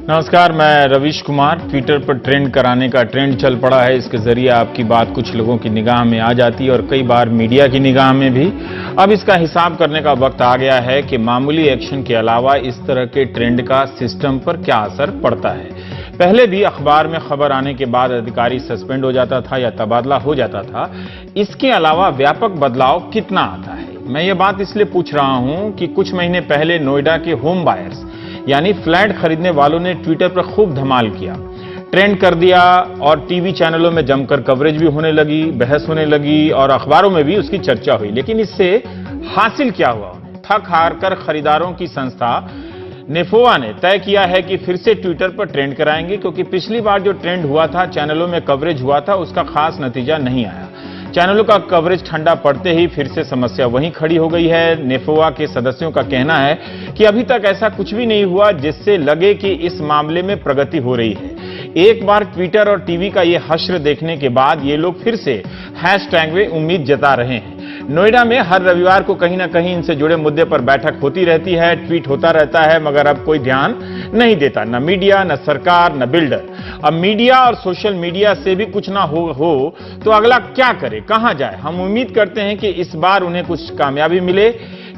नमस्कार, मैं रवीश कुमार। ट्विटर पर ट्रेंड कराने का ट्रेंड चल पड़ा है। इसके जरिए आपकी बात कुछ लोगों की निगाह में आ जाती है और कई बार मीडिया की निगाह में भी। अब इसका हिसाब करने का वक्त आ गया है कि मामूली एक्शन के अलावा इस तरह के ट्रेंड का सिस्टम पर क्या असर पड़ता है। पहले भी अखबार में खबर आने के बाद अधिकारी सस्पेंड हो जाता था या तबादला हो जाता था। इसके अलावा व्यापक बदलाव कितना आता है? मैं ये बात इसलिए पूछ रहा हूं कि कुछ महीने पहले नोएडा के होम बायर्स यानी फ्लैट खरीदने वालों ने ट्विटर पर खूब धमाल किया, ट्रेंड कर दिया और टीवी चैनलों में जमकर कवरेज भी होने लगी, बहस होने लगी और अखबारों में भी उसकी चर्चा हुई। लेकिन इससे हासिल क्या हुआ? उन्हें थक हार कर खरीदारों की संस्था नेफोआ ने तय किया है कि फिर से ट्विटर पर ट्रेंड कराएंगे, क्योंकि पिछली बार जो ट्रेंड हुआ था, चैनलों में कवरेज हुआ था, उसका खास नतीजा नहीं आया। चैनलों का कवरेज ठंडा पड़ते ही फिर से समस्या वहीं खड़ी हो गई है। नेफोआ के सदस्यों का कहना है कि अभी तक ऐसा कुछ भी नहीं हुआ जिससे लगे कि इस मामले में प्रगति हो रही है। एक बार ट्विटर और टीवी का ये हश्र देखने के बाद ये लोग फिर से हैशटैग में उम्मीद जता रहे हैं। नोएडा में हर रविवार को कहीं ना कहीं इनसे जुड़े मुद्दे पर बैठक होती रहती है, ट्वीट होता रहता है, मगर अब कोई ध्यान नहीं देता, न मीडिया, न सरकार, न बिल्डर। अब मीडिया और सोशल मीडिया से भी कुछ ना हो तो अगला क्या करे, कहां जाए? हम उम्मीद करते हैं कि इस बार उन्हें कुछ कामयाबी मिले।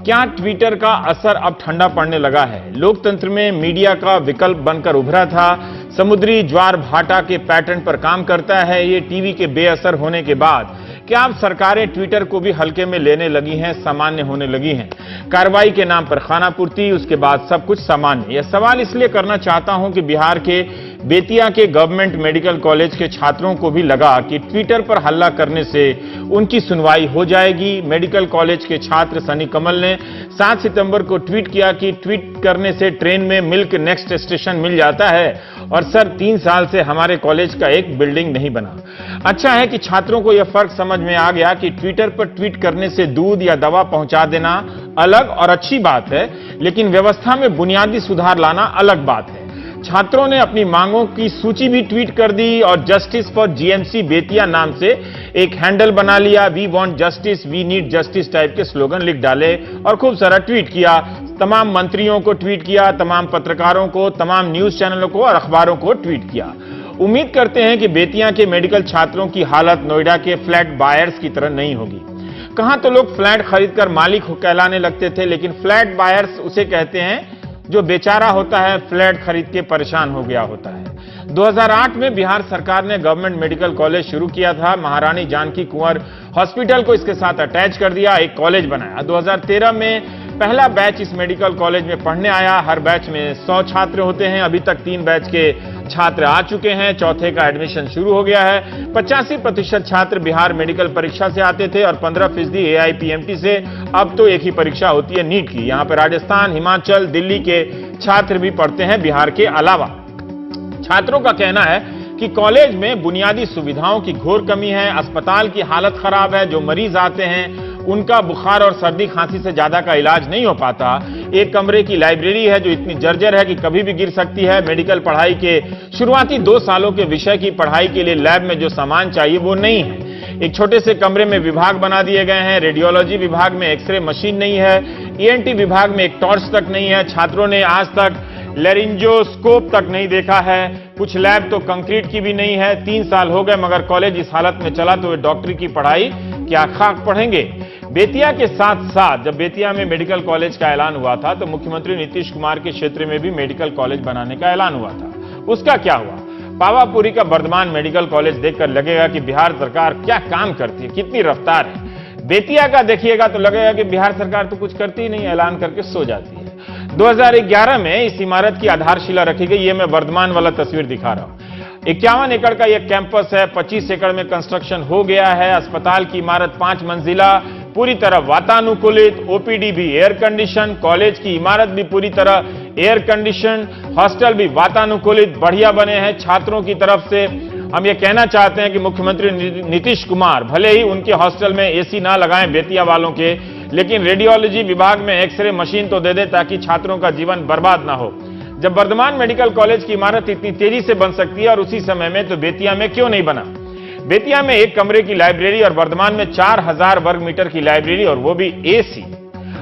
क्या ट्विटर का असर अब ठंडा पड़ने लगा है? लोकतंत्र में मीडिया का विकल्प बनकर उभरा था, समुद्री ज्वार भाटा के पैटर्न पर काम करता है। ये टीवी के बेअसर होने के बाद क्या अब सरकारें ट्विटर को भी हल्के में लेने लगी हैं, सामान्य होने लगी हैं? कार्रवाई के नाम पर खानापूर्ति, उसके बाद सब कुछ सामान्य। यह सवाल इसलिए करना चाहता हूं कि बिहार के बेतिया के गवर्नमेंट मेडिकल कॉलेज के छात्रों को भी लगा कि ट्विटर पर हल्ला करने से उनकी सुनवाई हो जाएगी। मेडिकल कॉलेज के छात्र सनी कमल ने 7 सितंबर को ट्वीट किया कि ट्वीट करने से ट्रेन में मिल्क नेक्स्ट स्टेशन मिल जाता है और सर 3 साल से हमारे कॉलेज का एक बिल्डिंग नहीं बना। अच्छा है कि छात्रों को यह फर्क समझ में आ गया कि ट्विटर पर ट्वीट करने से दूध या दवा पहुंचा देना अलग और अच्छी बात है, लेकिन व्यवस्था में बुनियादी सुधार लाना अलग बात है। छात्रों ने अपनी मांगों की सूची भी ट्वीट कर दी और जस्टिस फॉर जीएमसी बेतिया नाम से एक हैंडल बना लिया। We want justice, we need justice type के स्लोगन लिख डाले और खूब सारा ट्वीट किया। तमाम मंत्रियों को ट्वीट किया, तमाम पत्रकारों को, तमाम न्यूज चैनलों को और अखबारों को ट्वीट किया। उम्मीद करते हैं कि बेतिया के मेडिकल छात्रों की हालत नोएडा के फ्लैट बायर्स की तरह नहीं होगी। कहां तो लोग फ्लैट खरीदकर मालिक कहलाने लगते थे, लेकिन फ्लैट बायर्स उसे कहते हैं जो बेचारा होता है, फ्लैट खरीद के परेशान हो गया होता है। 2008 में बिहार सरकार ने गवर्नमेंट मेडिकल कॉलेज शुरू किया था। महारानी जानकी कुंवर हॉस्पिटल को इसके साथ अटैच कर दिया, एक कॉलेज बनाया। 2013 में पहला बैच इस मेडिकल कॉलेज में पढ़ने आया। हर बैच में 100 छात्र होते हैं। अभी तक 3 बैच के छात्र आ चुके हैं, चौथे का एडमिशन शुरू हो गया है। 85% छात्र बिहार मेडिकल परीक्षा से आते थे और 15% AIPMT से। अब तो एक ही परीक्षा होती है, नीट की। यहां पर राजस्थान, हिमाचल, दिल्ली के छात्र भी पढ़ते हैं बिहार के अलावा। छात्रों का कहना है कि कॉलेज में बुनियादी सुविधाओं की घोर कमी है, अस्पताल की हालत खराब है। जो मरीज आते हैं उनका बुखार और सर्दी खांसी से ज्यादा का इलाज नहीं हो पाता। एक कमरे की लाइब्रेरी है जो इतनी जर्जर है कि कभी भी गिर सकती है। मेडिकल पढ़ाई के शुरुआती 2 सालों के विषय की पढ़ाई के लिए लैब में जो सामान चाहिए वो नहीं है। एक छोटे से कमरे में विभाग बना दिए गए हैं। रेडियोलॉजी विभाग में एक्सरे मशीन नहीं है। ENT विभाग में एक टॉर्च तक नहीं है। छात्रों ने आज तक लेरिंजोस्कोप तक नहीं देखा है। कुछ लैब तो कंक्रीट की भी नहीं है। 3 साल हो गए मगर कॉलेज इस हालत में चला तो वे डॉक्टरी की पढ़ाई क्या खाक पढ़ेंगे? बेतिया के साथ साथ जब बेतिया में मेडिकल कॉलेज का ऐलान हुआ था तो मुख्यमंत्री नीतीश कुमार के क्षेत्र में भी मेडिकल कॉलेज बनाने का ऐलान हुआ था। उसका क्या हुआ? पावापुरी का वर्धमान मेडिकल कॉलेज देखकर लगेगा कि बिहार सरकार क्या काम करती है, कितनी रफ्तार है। बेतिया का देखिएगा तो लगेगा कि बिहार सरकार तो कुछ करती ही नहीं, ऐलान करके सो जाती है। 2011 में इस इमारत की आधारशिला रखी गई। ये मैं वर्धमान वाला तस्वीर दिखा रहा हूं। 51 एकड़ का यह कैंपस है। 25 एकड़ में कंस्ट्रक्शन हो गया है। अस्पताल की इमारत 5 मंजिला, पूरी तरह वातानुकूलित, OPD भी एयर कंडीशन, कॉलेज की इमारत भी पूरी तरह एयर कंडीशन, हॉस्टल भी वातानुकूलित, बढ़िया बने हैं। छात्रों की तरफ से हम ये कहना चाहते हैं कि मुख्यमंत्री नीतीश कुमार भले ही उनके हॉस्टल में AC ना लगाएं बेतिया वालों के, लेकिन रेडियोलॉजी विभाग में एक्सरे मशीन तो दे दे ताकि छात्रों का जीवन बर्बाद ना हो। जब वर्धमान मेडिकल कॉलेज की इमारत इतनी तेजी से बन सकती है और उसी समय में, तो बेतिया में क्यों नहीं बना? बेतिया में 1 कमरे की लाइब्रेरी और वर्धमान में 4000 वर्ग मीटर की लाइब्रेरी, और वो भी AC।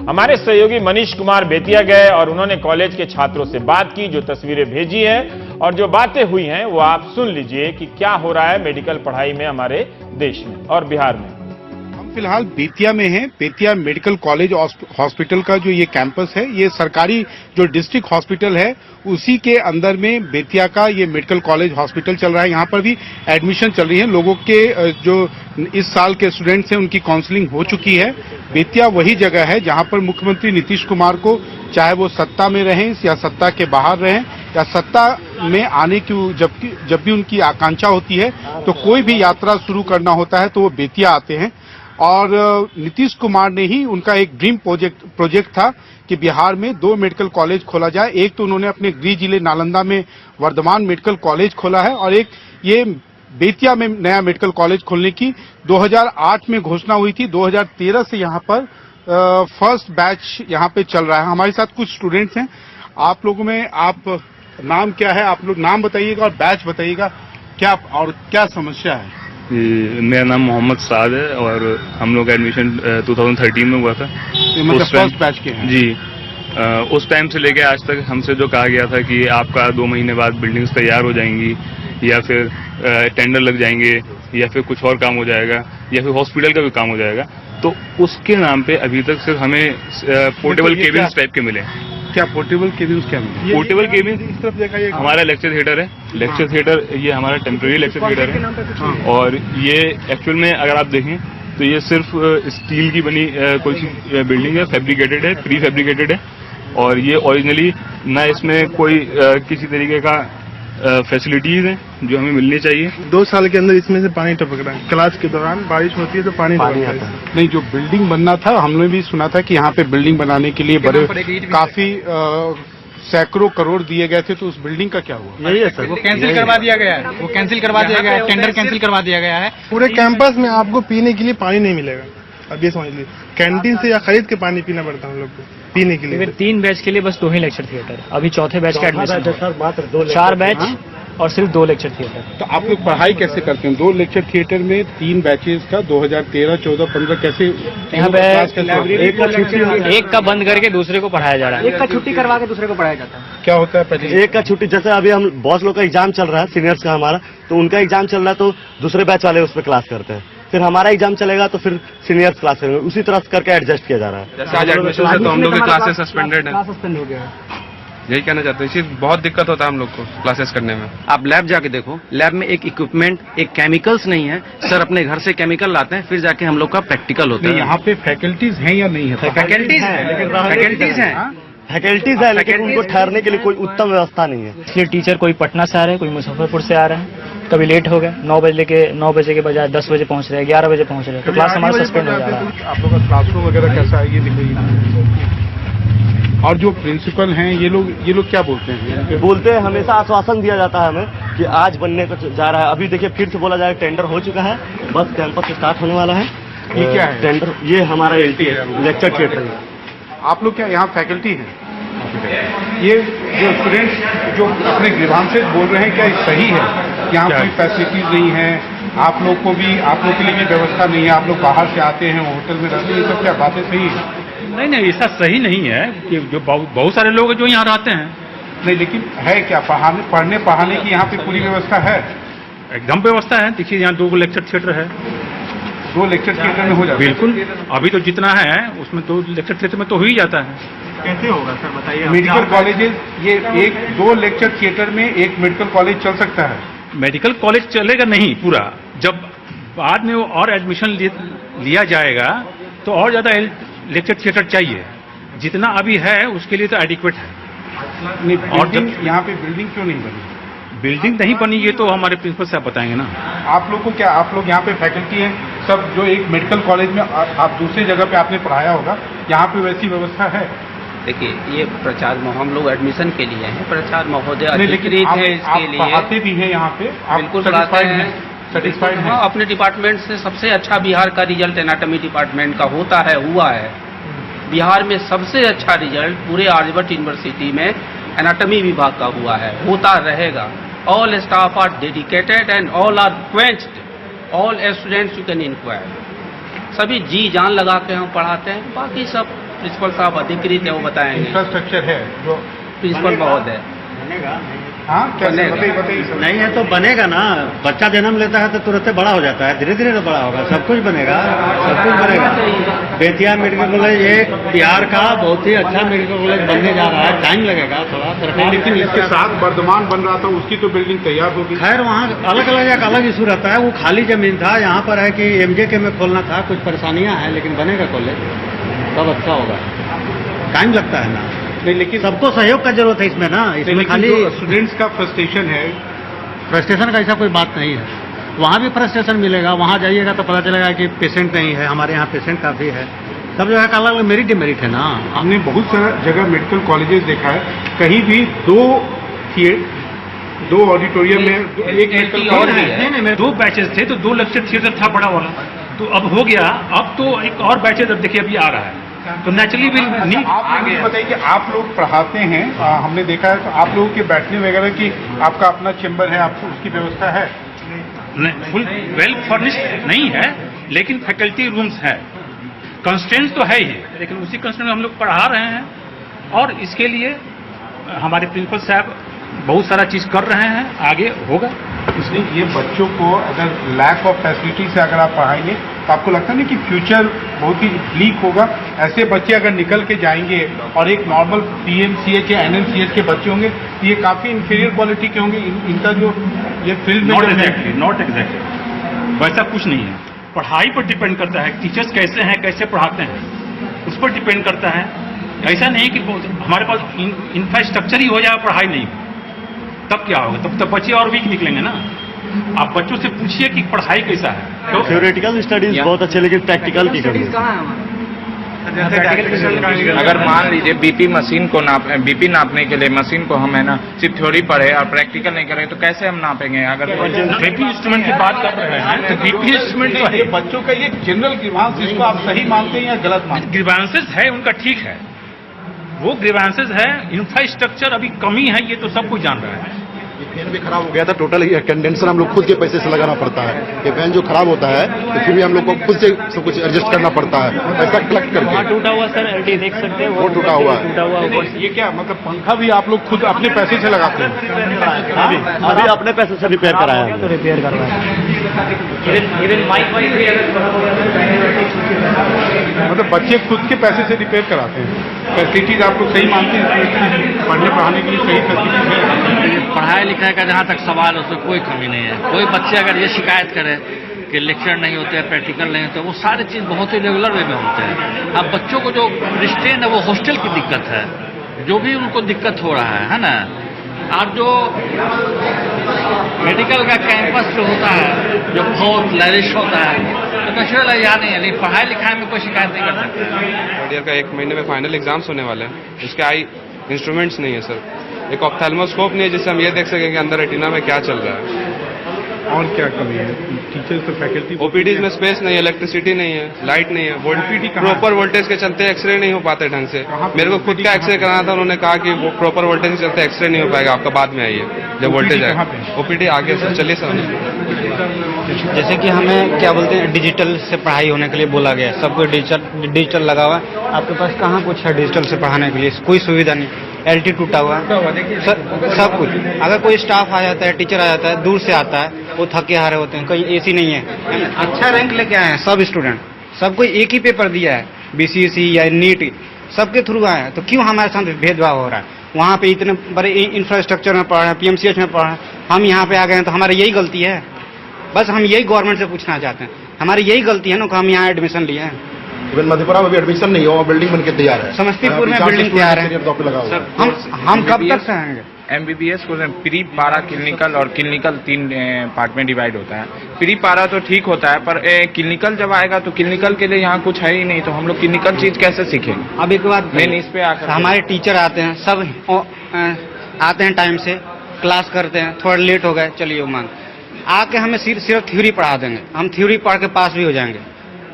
हमारे सहयोगी मनीष कुमार बेतिया गए और उन्होंने कॉलेज के छात्रों से बात की, जो तस्वीरें भेजी है और जो बातें हुई हैं वो आप सुन लीजिए कि क्या हो रहा है मेडिकल पढ़ाई में हमारे देश में और बिहार में। फिलहाल बेतिया में है। बेतिया मेडिकल कॉलेज हॉस्पिटल का जो ये कैंपस है, ये सरकारी जो डिस्ट्रिक्ट हॉस्पिटल है उसी के अंदर में बेतिया का ये मेडिकल कॉलेज हॉस्पिटल चल रहा है। यहाँ पर भी एडमिशन चल रही है। लोगों के जो इस साल के स्टूडेंट्स हैं उनकी काउंसलिंग हो चुकी है। बेतिया वही जगह है जहाँ पर मुख्यमंत्री नीतीश कुमार को, चाहे वो सत्ता में रहें या सत्ता के बाहर रहें या सत्ता में आने की जब भी उनकी आकांक्षा होती है तो कोई भी यात्रा शुरू करना होता है तो वो बेतिया आते हैं। और नीतीश कुमार ने ही उनका एक ड्रीम प्रोजेक्ट था कि बिहार में 2 मेडिकल कॉलेज खोला जाए। एक तो उन्होंने अपने गृह जिले नालंदा में वर्धमान मेडिकल कॉलेज खोला है और एक ये बेतिया में नया मेडिकल कॉलेज खोलने की 2008 में घोषणा हुई थी। 2013 से यहाँ पर फर्स्ट बैच यहाँ पे चल रहा है। हमारे साथ कुछ स्टूडेंट्स हैं। आप लोगों में आप नाम क्या है, आप लोग नाम बताइएगा और बैच बताइएगा क्या और क्या समस्या है। मेरा नाम मोहम्मद साद है और हम लोग एडमिशन 2013 में हुआ था। मतलब फर्स्ट बैच के हैं जी। उस टाइम से लेके आज तक हमसे जो कहा गया था कि आपका 2 महीने बाद बिल्डिंग्स तैयार हो जाएंगी या फिर टेंडर लग जाएंगे या फिर कुछ और काम हो जाएगा या फिर हॉस्पिटल का भी काम हो जाएगा, तो उसके नाम पे अभी तक सिर्फ हमें पोर्टेबल केबिन्स टाइप के मिले। क्या पोर्टेबल केबिन्स क्या मिले? पोर्टेबल केबिन इस तरफ देखा, ये हमारा लेक्चर थिएटर है। लेक्चर थिएटर ये हमारा टेम्परेरी लेक्चर थिएटर है और ये एक्चुअल में अगर आप देखें तो ये सिर्फ स्टील की बनी कोई सी बिल्डिंग है, फैब्रिकेटेड है, प्री फैब्रिकेटेड है और ये ओरिजिनली ना इसमें कोई किसी तरीके का फैसिलिटीज हैं जो हमें मिलनी चाहिए। 2 साल के अंदर इसमें से पानी टपक रहा है। क्लास के दौरान बारिश होती है तो पानी आता है। नहीं, जो बिल्डिंग बनना था हमने भी सुना था कि यहाँ पे बिल्डिंग बनाने के लिए बड़े काफी सैकड़ों करोड़ दिए गए थे, तो उस बिल्डिंग का क्या हुआ? यही है सर, वो कैंसिल करवा दिया गया है। वो कैंसिल करवा दिया गया है, टेंडर कैंसिल करवा दिया गया है। पूरे कैंपस में आपको पीने के लिए पानी नहीं मिलेगा। अब ये समझ लीजिए, कैंटीन से या खरीद के पानी पीना पड़ता है हम लोग को पीने के लिए। 3 बैच के लिए बस 2 ही लेक्चर थिएटर, अभी चौथे बैच का एडमिशन है। 4 बैच और सिर्फ 2 लेक्चर थिएटर। तो आप लोग पढ़ाई कैसे करते हैं? 2 लेक्चर थिएटर में 3 बैचेस का 2013, 14, 15 कैसे? यहाँ पे एक का बंद करके दूसरे को पढ़ाया जा रहा है। एक का छुट्टी करवा के दूसरे को पढ़ाया जाता है। क्या होता है पहले? एक का छुट्टी, जैसे अभी हम बॉस लोग का एग्जाम चल रहा है, सीनियर्स का हमारा, तो उनका एग्जाम चल रहा है तो दूसरे बैच वाले उस पर क्लास करते हैं। फिर हमारा एग्जाम चलेगा तो फिर सीनियर्स क्लास करेंगे। उसी तरह करके एडजस्ट किया जा रहा है। जैसे आज एडमिशन है तो हम लोग की क्लासेस सस्पेंडेड है। सस्पेंड हो गया है। यही कहना चाहते हैं, इससे बहुत दिक्कत होता है हम लोग को क्लासेस करने में। आप लैब जाके देखो, लैब में एक इक्विपमेंट, एक केमिकल्स नहीं है। सर अपने घर से केमिकल लाते हैं, फिर जाके हम लोग का प्रैक्टिकल होता है। यहाँ पे फैकल्टीज हैं या नहीं है? फैकल्टीज है, फैकल्टीज है, फैकल्टीज है, लेकिन उनको ठहरने के लिए कोई उत्तम व्यवस्था नहीं है। इसलिए टीचर कोई पटना से आ रहे हैं, कोई मुजफ्फरपुर से आ रहे हैं, कभी लेट हो गए, 9 बजे के बजाय 10 बजे पहुंच रहे हैं, 11 बजे पहुंच रहे हैं, तो क्लास हमारा सस्पेंड हो जा रहा है। आप लोग का क्लासरूम वगैरह कैसा है ये दिखाइए। और जो प्रिंसिपल हैं ये लोग क्या बोलते हैं? बोलते हैं, हमेशा आश्वासन दिया जाता है हमें कि आज बनने को जा रहा है। अभी देखिए फिर से बोला जाएगा टेंडर हो चुका है, बस कैंपस स्टार्ट होने वाला है। ये क्या है टेंडर? ये हमारा एलटी है, लेक्चर थिएटर है। आप लोग क्या यहाँ फैकल्टी हैं? ये जो स्टूडेंट्स जो अपने ग्रीवांस से बोल रहे हैं, क्या ये सही है? यहाँ कोई फैसिलिटीज नहीं है, आप लोग के लिए भी व्यवस्था नहीं है, आप लोग बाहर से आते हैं, होटल में रहते हैं, ये सब क्या बातें सही है? नहीं, ऐसा सही नहीं है कि जो बहुत सारे लोग जो यहाँ रहते हैं। नहीं, लेकिन है क्या पढ़ने पढ़ाने की यहाँ पे पूरी व्यवस्था है? एकदम व्यवस्था है। देखिए यहाँ 2 लेक्चर थिएटर है। 2 लेक्चर थिएटर में हो जाता है? बिल्कुल, अभी तो जितना है उसमें 2 लेक्चर थिएटर में तो हो ही जाता है। कैसे होगा सर, बताइए। मेडिकल कॉलेजेस, ये 2 लेक्चर थिएटर में एक मेडिकल कॉलेज चल सकता है? मेडिकल कॉलेज चलेगा नहीं पूरा, जब बाद में वो और एडमिशन लिया जाएगा तो और ज्यादा लेक्चर थिएटर चाहिए। जितना अभी है उसके लिए तो एडिक्वेट है। नहीं, और यहाँ पे बिल्डिंग क्यों नहीं बनी? बिल्डिंग नहीं बनी, ये तो हमारे प्रिंसिपल साहब बताएंगे ना। आप लोग को क्या, आप लोग यहाँ पे फैकल्टी हैं सब, जो एक मेडिकल कॉलेज में आप दूसरी जगह पे आपने पढ़ाया होगा, यहाँ पे वैसी व्यवस्था है? देखिए ये प्रचार हम लोग एडमिशन के लिए हैं, प्रचार महोदय अधिकृत है इसके लिए, पढ़ाते भी हैं यहाँ पे, बिल्कुल सेटिस्फाइड हैं। अपने डिपार्टमेंट से सबसे अच्छा बिहार का रिजल्ट एनाटॉमी डिपार्टमेंट का हुआ है। बिहार में सबसे अच्छा रिजल्ट पूरे आर्यभट्ट यूनिवर्सिटी में एनाटॉमी विभाग का हुआ है, होता रहेगा। All staff are dedicated and all are quenched, all students you can inquire. सभी जी जान लगा के हम पढ़ाते हैं, बाकी सब प्रिंसिपल साहब अधिकृत है, वो बताएंगे। इंफ्रास्ट्रक्चर है जो प्रिंसिपल बहुत है। हाँ कैसे बनेगा। बताइए नहीं है तो बनेगा ना। बच्चा जन्म लेता है तो तुरंत बड़ा हो जाता है, धीरे धीरे तो बड़ा होगा, सब कुछ बनेगा, सब कुछ बनेगा। बेतिया मेडिकल कॉलेज एक बिहार का बहुत ही अच्छा मेडिकल कॉलेज बनने जा रहा है, टाइम लगेगा थोड़ा सरकार। लेकिन इसके साथ वर्धमान बन रहा था, उसकी तो बिल्डिंग तैयार होगी। खैर वहाँ अलग अलग एक अलग इशू रहता है, वो खाली जमीन था, यहाँ पर है कि एमजेके में खोलना था, कुछ परेशानियाँ हैं, लेकिन बनेगा कॉलेज सब अच्छा होगा। टाइम लगता है ना, नहीं लेकिन सबको सहयोग का जरूरत है इसमें ना, इसमें खाली स्टूडेंट्स का फ्रस्ट्रेशन है। फ्रस्ट्रेशन का ऐसा कोई बात नहीं है, वहाँ भी फ्रस्ट्रेशन मिलेगा। वहाँ जाइएगा तो पता चलेगा कि पेशेंट नहीं है, हमारे यहाँ पेशेंट काफ़ी है। सब जगह का अलग अलग मेरिट डिमेरिट है ना। हमने बहुत सारा जगह मेडिकल कॉलेजेस देखा है, कहीं भी दो ऑडिटोरियम में एक मेडिकल कॉलेज है। नहीं, 2 बैचेस थे तो 2 लेक्चर थिएटर था बड़ा वाला, तो अब हो गया। अब तो एक और बैचेस अब देखिए अभी आ रहा है, तो नेचुरली भी नहीं। आप मुझे बताइए कि आप लोग पढ़ाते हैं, हमने देखा है, तो आप लोगों के बैठने वगैरह की आपका अपना चेम्बर है, आपको उसकी व्यवस्था है? फुल वेल फर्निश्ड नहीं है, लेकिन फैकल्टी रूम्स है। कंस्टेंट्स तो है ही, लेकिन उसी कंस्टेंट में हम लोग पढ़ा रहे हैं। और इसके लिए हमारे प्रिंसिपल साहब बहुत सारा चीज कर रहे हैं, आगे होगा। इसलिए ये बच्चों को अगर लैक ऑफ फैसिलिटी से अगर आप पढ़ाएंगे तो आपको लगता नहीं कि फ्यूचर बहुत ही ब्लीक होगा? ऐसे बच्चे अगर निकल के जाएंगे और एक नॉर्मल पीएमसीएच या एनएमसीएच के बच्चे होंगे तो ये काफी इंफीरियर क्वालिटी के होंगे। इनका जो ये फील्ड में नॉट एग्जैक्टली वैसा कुछ नहीं है। पढ़ाई पर डिपेंड करता है, टीचर्स कैसे हैं, कैसे पढ़ाते हैं, उस पर डिपेंड करता है। ऐसा नहीं कि हमारे पास इंफ्रास्ट्रक्चर ही हो जाए, पढ़ाई नहीं, तब क्या होगा? तब बच्चे और वीक निकलेंगे ना। आप बच्चों से पूछिए कि पढ़ाई कैसा है। तो थ्योरेटिकल स्टडीज बहुत अच्छे, लेकिन प्रैक्टिकल की कमी। अगर मान लीजिए बीपी नापने के लिए मशीन को हम है ना सिर्फ थ्योरी पढ़े और प्रैक्टिकल नहीं करें तो कैसे हम नापेंगे? अगर बीपी इंस्ट्रूमेंट की बात कर रहे हैं तो बीपी इंस्ट्रूमेंट जो है, बच्चों का ये जनरल ग्रीवांस, जिसको आप सही मानते हैं या गलत मानते हैं? ग्रीवांसेस है उनका, ठीक है, वो ग्रीवांसेस है। इंफ्रास्ट्रक्चर अभी कमी है, ये तो सब कुछ जान रहा है। फैन भी खराब हो गया था, टोटल कंडेंसर हम लोग खुद के पैसे से लगाना पड़ता है। ये फैन जो खराब होता है तो फिर भी हम लोग को खुद से सब कुछ एडजस्ट करना पड़ता है, पैसा कलेक्ट करके। टूटा हुआ सर, एलटी देख सकते हैं, वो टूटा हुआ है। टूटा हुआ। ये क्या मतलब पंखा भी आप लोग खुद अपने पैसे से लगाते हैं? अभी अपने पैसे से रिपेयर कराया है, तो रिपेयर करवा है। इवन माइक भी मतलब बच्चे खुद के पैसे से रिपेयर कराते हैं। फैसिलिटीज आप लोग सही मानते हैं? पढ़ने पढ़ाने के लिए सही फैसिलिटीज है? पढ़ाई लिखाई का जहाँ तक सवाल है उसमें कोई कमी नहीं है। कोई बच्चे अगर ये शिकायत करे कि लेक्चर नहीं होते हैं, प्रैक्टिकल नहीं होते, वो सारी चीज़ बहुत ही रेगुलर वे में होते हैं। अब बच्चों को जो रिस्ट्रेन है वो हॉस्टल की दिक्कत है, जो भी उनको दिक्कत हो रहा है ना। और जो मेडिकल का कैंपस जो होता है, जो बहुत लरिश होता है, तो नेचुरल है या नहीं है, लेकिन पढ़ाई लिखाई में कोई शिकायत नहीं कर सकते। थर्ड ईयर का 1 महीने में फाइनल एग्जाम्स होने वाले हैं, उसके आई इंस्ट्रूमेंट्स नहीं है सर, एक ऑप्थेल्मोस्कोप नहीं है जिससे हम ये देख सकें कि अंदर रेटिना में क्या चल रहा है। और क्या कमी है? टीचर्स और फैकल्टी ओपीडीज में स्पेस नहीं है, इलेक्ट्रिसिटी नहीं है, लाइट नहीं है, प्रॉपर वोल्टेज के चलते एक्सरे नहीं हो पाते ढंग से। मेरे को खुद का एक्सरे कराना था, उन्होंने कहा कि वो प्रॉपर वोल्टेज के चलते एक्सरे नहीं हो पाएगा आपका, बाद में आइए जब वोल्टेज है। ओपीडी आगे सर, चलिए सर। जैसे कि हमें क्या बोलते हैं, डिजिटल से पढ़ाई होने के लिए बोला गया है, सब कुछ डिजिटल लगा हुआ है। आपके पास कहाँ कुछ है डिजिटल से पढ़ाने के लिए? कोई सुविधा नहीं, एलटी टूटा हुआ है, सब कुछ। अगर कोई स्टाफ आ जाता है, टीचर आ जाता है, दूर से आता है, वो थके हारे होते हैं, कहीं एसी नहीं है। अच्छा रैंक लेके आए हैं सब स्टूडेंट, सबको एक ही पेपर दिया है, बीसीएसई या नीट, सबके थ्रू आए हैं, तो क्यों हमारे साथ भेदभाव हो रहा है? वहाँ पे इतने बड़े इंफ्रास्ट्रक्चर में पढ़ रहे हैं, पीएमसीएच में पढ़ रहे हैं, हम यहाँ पे आ गए हैं, तो हमारी यही गलती है? बस हम यही गवर्नमेंट से पूछना चाहते हैं, हमारी यही गलती है ना कि हम यहाँ एडमिशन लिए हैं। इवन मधेपुरा में भी एडमिशन नहीं हो, बिल्डिंग बन के तैयार है, समस्तीपुर में बिल्डिंग तैयार है। हम कब तक से आएंगे? एमबीबीएस को प्री पारा क्लिनिकल और क्लिनिकल 3 पार्ट में डिवाइड होता है। प्री पारा तो ठीक होता है, पर क्लिनिकल जब आएगा तो क्लिनिकल के लिए यहाँ कुछ है ही नहीं, तो हम लोग क्लिनिकल चीज कैसे सीखेंगे? अब एक बात मेन इस पे आकर हमारे टीचर आते हैं, सब आते हैं टाइम से, क्लास करते हैं, थोड़ा लेट हो गए, चलिए मान आके हमें सिर्फ थ्योरी पढ़ा देंगे, हम थ्योरी पढ़ के पास भी हो जाएंगे।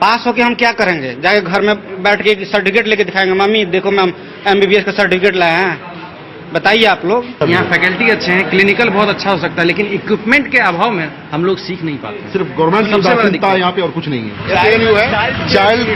पास होके हम क्या करेंगे? जाके घर में बैठ के सर्टिफिकेट लेके दिखाएंगे, मम्मी देखो मैम एमबीबीएस का सर्टिफिकेट लाए हैं। बताइए आप लोग। यहाँ फैकल्टी अच्छे हैं, क्लिनिकल बहुत अच्छा हो सकता है, लेकिन इक्विपमेंट के अभाव में हम लोग सीख नहीं पाते। सिर्फ गवर्नमेंट की उदासीनता है यहाँ पे और कुछ नहीं है। ANU है, चाइल्ड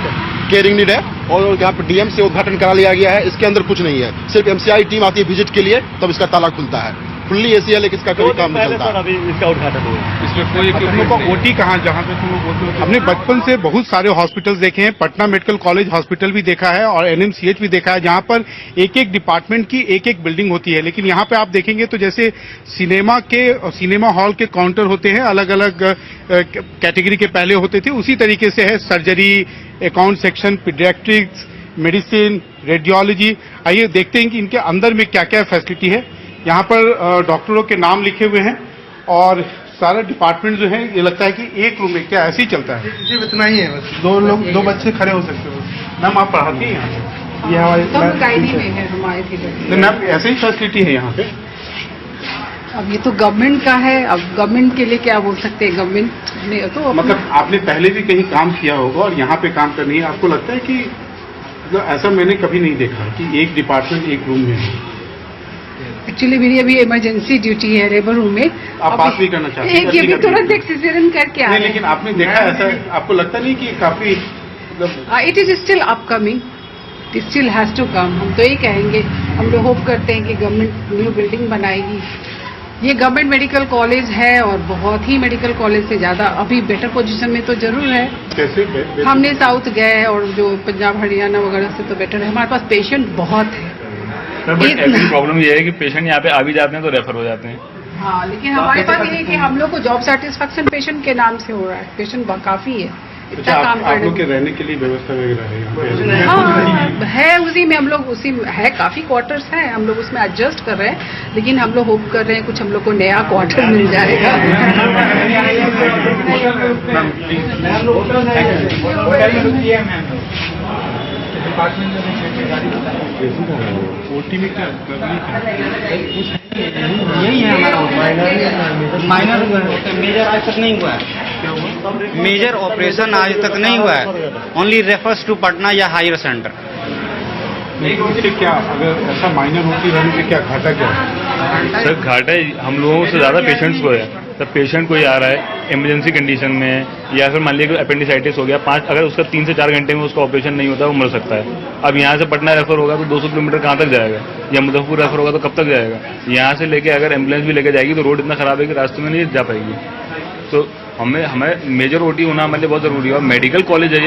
केयरिंग नीड है, और यहाँ पे DM से उद्घाटन करा लिया गया है। इसके अंदर कुछ नहीं है, सिर्फ MCI टीम आती है विजिट के लिए, तब इसका ताला खुलता है। फुल्ली AC है, लेकिन इसका कोई काम नहीं चलता। अभी इसका उद्घाटन हुआ, इसमें कोई तुम लोग का OT कहाँ, जहाँ पे तुम लोग बोलते हो? हमने बचपन से बहुत सारे हॉस्पिटल्स देखे हैं, पटना मेडिकल कॉलेज हॉस्पिटल भी देखा है और NMCH भी देखा है, जहाँ पर एक एक डिपार्टमेंट की एक एक बिल्डिंग होती है। लेकिन यहाँ पे आप देखेंगे तो जैसे सिनेमा हॉल के काउंटर होते हैं, अलग अलग कैटेगरी के पहले होते थे, उसी तरीके से है surgery, account section, paediatrics, medicine, radiology. आइए देखते हैं कि इनके अंदर में क्या क्या फैसिलिटी है। यहाँ पर डॉक्टरों के नाम लिखे हुए हैं और सारा डिपार्टमेंट जो है, ये लगता है कि एक रूम में क्या ऐसे ही चलता है। सिर्फ इतना ही है, बस दो बच्चे खड़े हो सकते हैं बस। मैम आप पढ़ाती हैं यहाँ पे? ये हमारे है हमारे नहीं मैम, ऐसे ही फैसिलिटी है यहाँ पे? अब ये तो गवर्नमेंट का है, अब गवर्नमेंट के लिए क्या बोल सकते हैं। गवर्नमेंट ने तो मतलब आपने पहले भी कहीं काम किया होगा और यहाँ पे काम करनी है, आपको लगता है कि मतलब ऐसा मैंने कभी नहीं देखा कि एक डिपार्टमेंट एक रूम में है। एक्चुअली मेरी अभी इमरजेंसी ड्यूटी है लेबर रूम में। आप बात भी करना चाहते हैं? ये भी तुरंत एक सिजेरियन करके आ रहे हैं। लेकिन आपने देखा ऐसा, आपको लगता नहीं कि काफी it is still upcoming, it still has to come. हम तो ये कहेंगे, हम लोग होप करते हैं कि गवर्नमेंट न्यू बिल्डिंग बनाएगी। ये गवर्नमेंट मेडिकल कॉलेज है और बहुत ही मेडिकल कॉलेज से ज्यादा अभी बेटर पोजीशन में तो जरूर है। कैसे हमने साउथ गए और जो पंजाब हरियाणा वगैरह से तो बेटर है। हमारे पास पेशेंट बहुत है। प्रॉब्लम ये है कि पेशेंट यहाँ पे आ भी जाते हैं तो रेफर हो जाते हैं। हाँ, लेकिन हमारे पास ये है कि हम लोग को जॉब सेटिस्फेक्शन पेशेंट के नाम से हो रहा है। पेशेंट काफी है, इतना काम आप लोग के रहने के लिए व्यवस्था वगैरह है? हाँ है, उसी में हम लोग उसी में है, काफी क्वार्टर्स हैं, हम लोग उसमें एडजस्ट कर रहे हैं। लेकिन हम लोग होप कर रहे हैं कुछ हम लोग को नया क्वार्टर मिल जाएगा। OT में क्या यही है हमारा माइनर मेजर आज तक नहीं हुआ है। मेजर ऑपरेशन आज तक नहीं हुआ है, ओनली रेफर्स टू पटना या हायर सेंटर। क्या अगर ऐसा माइनर होती रहने से क्या घाटा क्या है? सर घाटा हम लोगों से ज्यादा पेशेंट्स को है। तब पेशेंट कोई आ रहा है इमरजेंसी कंडीशन में, या फिर मान लीजिए अपेंडिसाइटिस हो गया, अगर उसका 3 से 4 घंटे में उसका ऑपरेशन नहीं होता वो मर सकता है। अब यहाँ से पटना रेफर होगा तो 200 किलोमीटर कहाँ तक जाएगा, या मुजफ्फरपुर रेफर होगा तो कब तक जाएगा। यहाँ से लेके अगर एम्बुलेंस भी लेके जाएगी तो रोड इतना खराब है कि रास्ते में नहीं जा पाएगी। तो हमें मेजर OT होना हमारे लिए बहुत जरूरी है। और मेडिकल कॉलेज है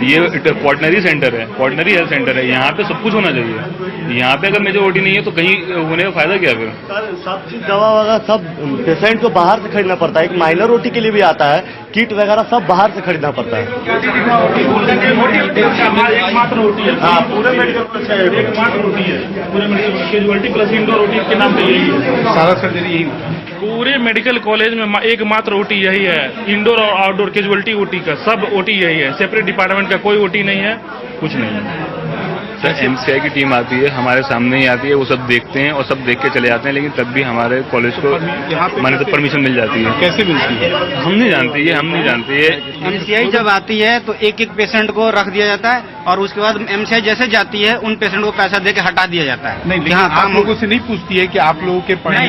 ये क्वाटनरी सेंटर है, क्वाटनरी हेल्थ सेंटर है, यहाँ पे सब कुछ होना चाहिए। यहाँ पे अगर मेजर OT नहीं है तो कहीं होने का फायदा क्या फिर? सर सब चीज दवा वगैरह सब पेशेंट को बाहर से खरीदना पड़ता है। एक माइनर OT के लिए भी आता है, किट वगैरह सब बाहर से खरीदना पड़ता है। हाँ पूरे मेडिकल कॉलेज का एकमात्र OT है, पूरे medical casualty plus indoor OT के नाम पे यही है। सारा सर्जरी यही पूरे मेडिकल कॉलेज में एकमात्र OT यही है, इंडोर और आउटडोर कैजुअलिटी OT का सब OT यही है। सेपरेट डिपार्टमेंट का कोई OT नहीं है, कुछ नहीं है। सर MCI की टीम आती है, हमारे सामने ही आती है, वो सब देखते हैं और सब देख के चले जाते हैं, लेकिन तब भी हमारे कॉलेज को माने तो परमिशन मिल जाती है। कैसे मिलती है? हम नहीं जानते, ये हम नहीं जानते। ये MCI जब आती है तो एक एक पेशेंट को रख दिया जाता है और उसके बाद MCI जैसे जाती है उन पेशेंट को पैसा दे के हटा दिया जाता है। नहीं, लेकिन आप लोगों से नहीं पूछती है कि आप लोगों के पढ़ने?